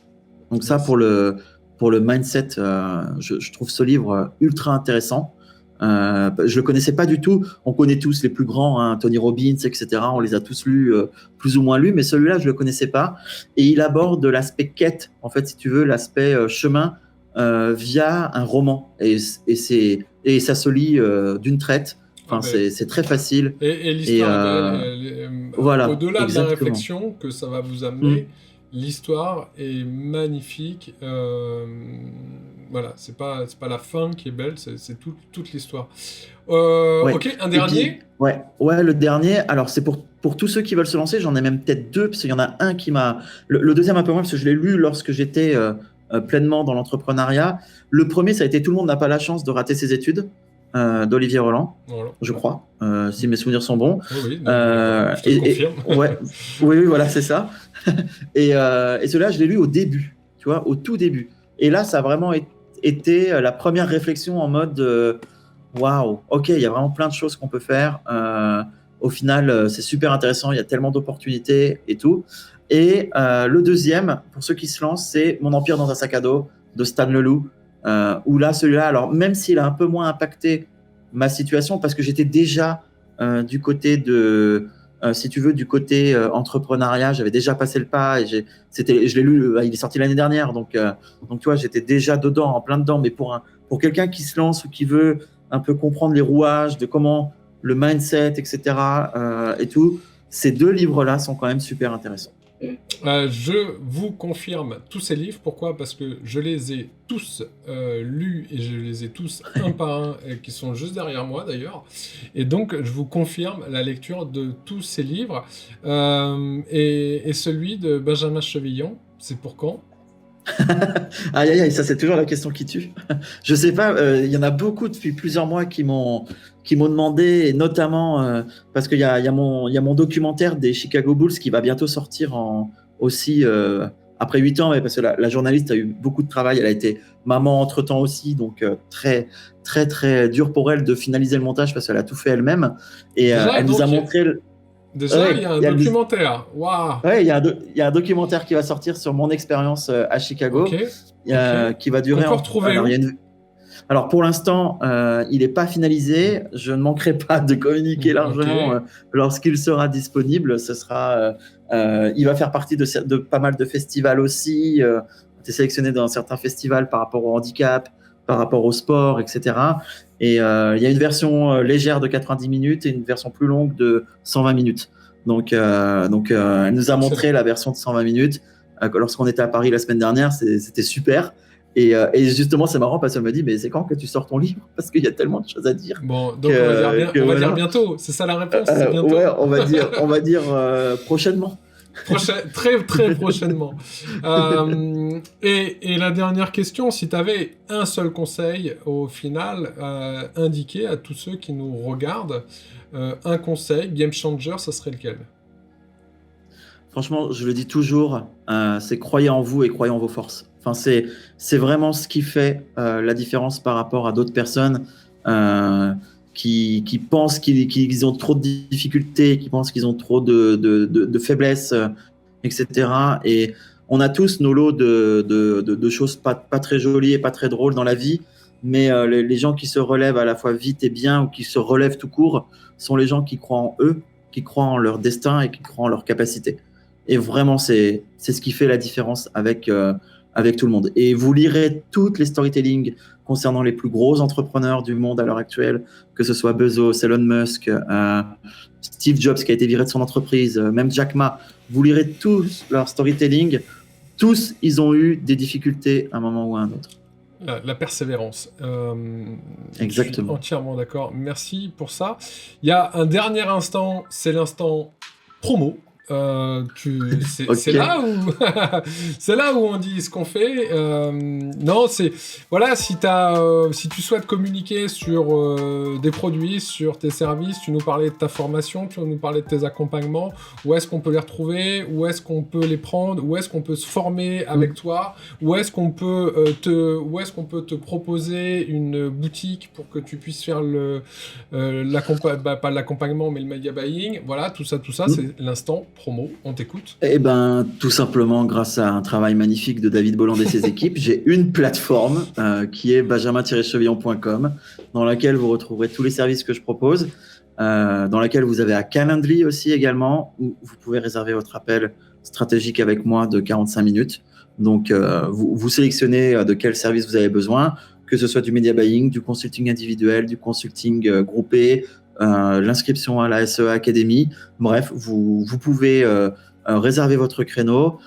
S1: Donc ça, pour le mindset, je trouve ce livre ultra intéressant. Je le connaissais pas du tout. On connaît tous les plus grands, hein, Tony Robbins, etc. On les a tous lus, plus ou moins lus, mais celui-là, je le connaissais pas. Et il aborde l'aspect quête, en fait, si tu veux, l'aspect chemin via un roman. Et ça se lit d'une traite. Enfin, c'est très facile.
S5: Et l'histoire est belle.
S1: Voilà,
S5: au-delà de la
S1: exactement.
S5: réflexion que ça va vous amener, l'histoire est magnifique. Voilà, c'est pas la fin qui est belle, c'est toute l'histoire.
S1: Ouais.
S5: Ok, un dernier.
S1: Puis, ouais, le dernier. Alors, c'est pour tous ceux qui veulent se lancer, j'en ai même peut-être deux, parce qu'il y en a un qui m'a. Le deuxième, un peu moins, parce que je l'ai lu lorsque j'étais pleinement dans l'entrepreneuriat. Le premier, ça a été Tout le monde n'a pas la chance de rater ses études, d'Olivier Roland,
S5: Voilà.
S1: je crois, si mes souvenirs sont bons.
S5: Oui, je te confirme.
S1: Oui, voilà, c'est ça. Et celui-là, je l'ai lu au début, tu vois, au tout début. Et là, ça a vraiment été la première réflexion en mode waouh, ok, il y a vraiment plein de choses qu'on peut faire. Au final, c'est super intéressant, il y a tellement d'opportunités et tout. Et le deuxième, pour ceux qui se lancent, c'est Mon empire dans un sac à dos de Stan Leloup. Où là, celui-là, alors même s'il a un peu moins impacté ma situation, parce que j'étais déjà du côté de, si tu veux, du côté entrepreneuriat, j'avais déjà passé le pas et je l'ai lu, il est sorti l'année dernière, donc tu vois, j'étais déjà dedans, en plein dedans. Mais pour quelqu'un qui se lance ou qui veut un peu comprendre les rouages de comment le mindset, etc. Et tout, ces deux livres-là sont quand même super intéressants.
S5: Je vous confirme tous ces livres. Pourquoi ? Parce que je les ai tous lus et je les ai tous un par un, qui sont juste derrière moi d'ailleurs. Et donc, je vous confirme la lecture de tous ces livres. Et celui de Benjamin Chevillon, c'est pour quand ?
S1: Aïe, aïe, aïe, ça c'est toujours la question qui tue. Je sais pas, il y en a beaucoup depuis plusieurs mois qui m'ont demandé, et notamment parce qu'il y a mon documentaire des Chicago Bulls qui va bientôt sortir aussi après 8 ans, mais parce que la journaliste a eu beaucoup de travail, elle a été maman entre-temps aussi, donc très, très, très dur pour elle de finaliser le montage parce qu'elle a tout fait elle-même. Et elle nous a montré...
S5: Déjà, il y a un documentaire. Waouh.
S1: Ouais, il y a un documentaire qui va sortir sur mon expérience à Chicago, qui va durer.
S5: On peut retrouver où ?
S1: Alors pour l'instant, il n'est pas finalisé. Je ne manquerai pas de communiquer largement lorsqu'il sera disponible. Ce sera, il va faire partie de pas mal de festivals aussi. Il a été sélectionné dans certains festivals par rapport au handicap, par rapport au sport, etc. Et il y a une version légère de 90 minutes et une version plus longue de 120 minutes. Donc elle nous a montré la version de 120 minutes lorsqu'on était à Paris la semaine dernière. C'était super. Et justement, c'est marrant parce qu'elle me dit, mais c'est quand que tu sors ton livre ? Parce qu'il y a tellement de choses à dire.
S5: Bon, donc on va dire bientôt. C'est ça la réponse, c'est bientôt.
S1: Ouais, on va dire prochainement.
S5: Très très prochainement. Et la dernière question, si tu avais un seul conseil au final indiqué à tous ceux qui nous regardent, un conseil, game changer, ça serait lequel ?
S1: Franchement, je le dis toujours, c'est croyez en vous et croyez en vos forces. Enfin, c'est vraiment ce qui fait la différence par rapport à d'autres personnes qui pensent qu'ils ont trop de difficultés, qui pensent qu'ils ont trop de faiblesses, etc. Et on a tous nos lots de choses pas très jolies et pas très drôles dans la vie, mais les gens qui se relèvent à la fois vite et bien, ou qui se relèvent tout court, sont les gens qui croient en eux, qui croient en leur destin et qui croient en leurs capacités. Et vraiment, c'est ce qui fait la différence avec tout le monde. Et vous lirez toutes les storytelling concernant les plus gros entrepreneurs du monde à l'heure actuelle, que ce soit Bezos, Elon Musk, Steve Jobs qui a été viré de son entreprise, même Jack Ma. Vous lirez tous leur storytelling. Tous, ils ont eu des difficultés à un moment ou à un autre.
S5: La persévérance.
S1: Exactement.
S5: Je suis entièrement d'accord. Merci pour ça. Il y a un dernier instant, c'est l'instant promo. C'est là où c'est là où on dit ce qu'on fait. Non, c'est voilà, si tu souhaites communiquer sur des produits, sur tes services, tu nous parlais de ta formation, tu nous parlais de tes accompagnements, où est-ce qu'on peut les retrouver, où est-ce qu'on peut les prendre, où est-ce qu'on peut se former avec toi, où est-ce qu'on peut te proposer une boutique pour que tu puisses faire pas l'accompagnement mais le media buying. Voilà, tout ça c'est l'instant promo. On t'écoute.
S1: Eh ben, tout simplement grâce à un travail magnifique de David Bolland et ses équipes, j'ai une plateforme qui est benjamin-chevillon.com, dans laquelle vous retrouverez tous les services que je propose, dans laquelle vous avez un Calendly aussi également, où vous pouvez réserver votre appel stratégique avec moi de 45 minutes. Donc, vous sélectionnez de quel service vous avez besoin, que ce soit du media buying, du consulting individuel, du consulting groupé, l'inscription à la SEA Academy. Bref, vous pouvez réserver votre créneau.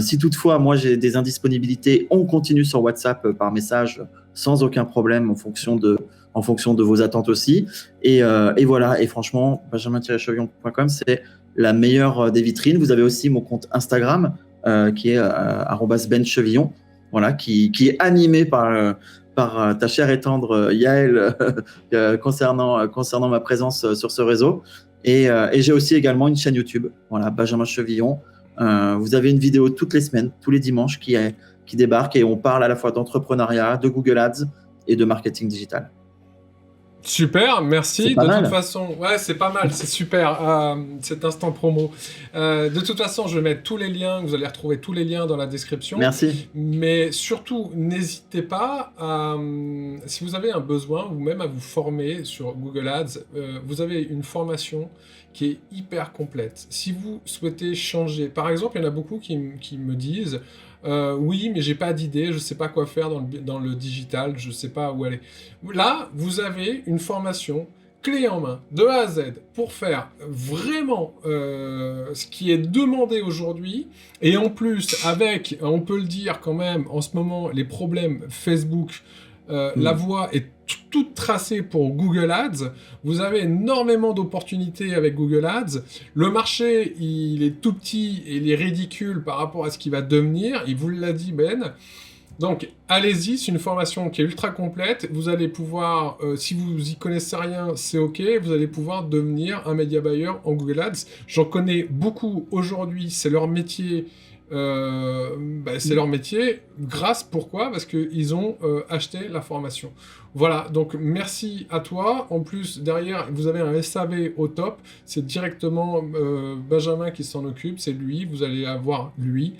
S1: Si toutefois, moi, j'ai des indisponibilités, on continue sur WhatsApp par message sans aucun problème en fonction de vos attentes aussi. Et voilà. Et franchement, benjamin-chevillon.com, c'est la meilleure des vitrines. Vous avez aussi mon compte Instagram qui est @benchevillon, voilà, qui est animé par ta chère et tendre Yael concernant ma présence sur ce réseau. Et j'ai aussi également une chaîne YouTube, voilà, Benjamin Chevillon. Vous avez une vidéo toutes les semaines, tous les dimanches qui débarque, et on parle à la fois d'entrepreneuriat, de Google Ads et de marketing digital.
S5: Super, merci.
S1: C'est pas
S5: De
S1: mal.
S5: toute façon, ouais, c'est pas mal, c'est super cet instant promo. De toute façon, je vais mettre tous les liens, vous allez retrouver tous les liens dans la description.
S1: Merci.
S5: Mais surtout, n'hésitez pas si vous avez un besoin ou même à vous former sur Google Ads, vous avez une formation qui est hyper complète. Si vous souhaitez changer, par exemple, il y en a beaucoup qui me disent oui, mais j'ai pas d'idée, je sais pas quoi faire dans le digital, je sais pas où aller. Là, vous avez une formation clé en main, de A à Z, pour faire vraiment ce qui est demandé aujourd'hui. Et en plus, avec, on peut le dire quand même, en ce moment, les problèmes Facebook, la voie est toute tracée pour Google Ads. Vous avez énormément d'opportunités avec Google Ads. Le marché, il est tout petit et il est ridicule par rapport à ce qu'il va devenir. Il vous l'a dit, Ben. Donc, allez-y, c'est une formation qui est ultra complète. Vous allez pouvoir, si vous y connaissez rien, c'est OK. Vous allez pouvoir devenir un media buyer en Google Ads. J'en connais beaucoup aujourd'hui, c'est leur métier. C'est leur métier. Pourquoi ? Parce qu'ils ont acheté la formation. Voilà, donc merci à toi. En plus, derrière, vous avez un SAV au top. C'est directement Benjamin qui s'en occupe. C'est lui, vous allez avoir lui.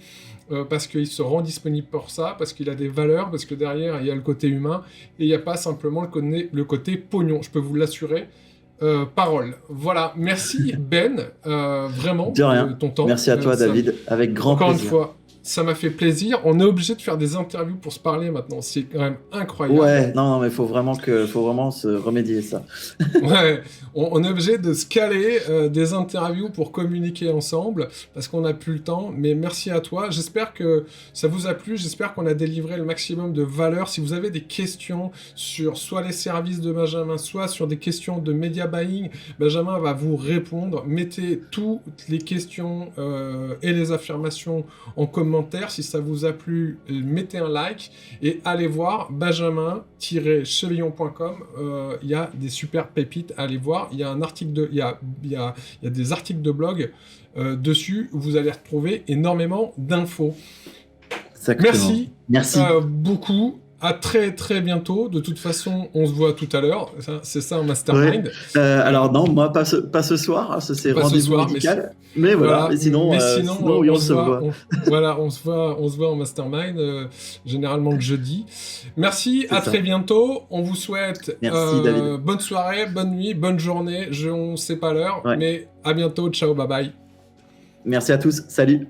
S5: Parce qu'il se rend disponible pour ça, parce qu'il a des valeurs, parce que derrière, il y a le côté humain, et il n'y a pas simplement le côté pognon. Je peux vous l'assurer. Parole. Voilà, merci Ben, vraiment,
S1: De
S5: ton temps.
S1: Merci à toi, David, avec grand
S5: Encore
S1: plaisir.
S5: une fois, ça m'a fait plaisir. On est obligé de faire des interviews pour se parler maintenant. C'est quand même incroyable.
S1: Ouais, non, mais faut vraiment se remédier ça.
S5: Ouais, on est obligé de se caler des interviews pour communiquer ensemble parce qu'on n'a plus le temps. Mais merci à toi. J'espère que ça vous a plu. J'espère qu'on a délivré le maximum de valeur. Si vous avez des questions sur soit les services de Benjamin, soit sur des questions de media buying, Benjamin va vous répondre. Mettez toutes les questions et les affirmations en commentaire. Si ça vous a plu, mettez un like et allez voir benjamin-chevillon.com. Il y a des super pépites à aller voir. Il y a un article il y a des articles de blog dessus où vous allez retrouver énormément d'infos.
S1: Exactement.
S5: Merci beaucoup. À très très bientôt. De toute façon, on se voit tout à l'heure. C'est ça un mastermind.
S1: Ouais. Alors non, moi pas ce soir. Hein, c'est rendez-vous médical. Mais voilà. Mais sinon, oui, on se voit.
S5: On se voit en mastermind. Généralement le jeudi. Merci. À très bientôt. On vous souhaite
S1: David.
S5: Bonne soirée, bonne nuit, bonne journée. On ne sait pas l'heure, mais à bientôt. Ciao, bye bye.
S1: Merci à tous. Salut.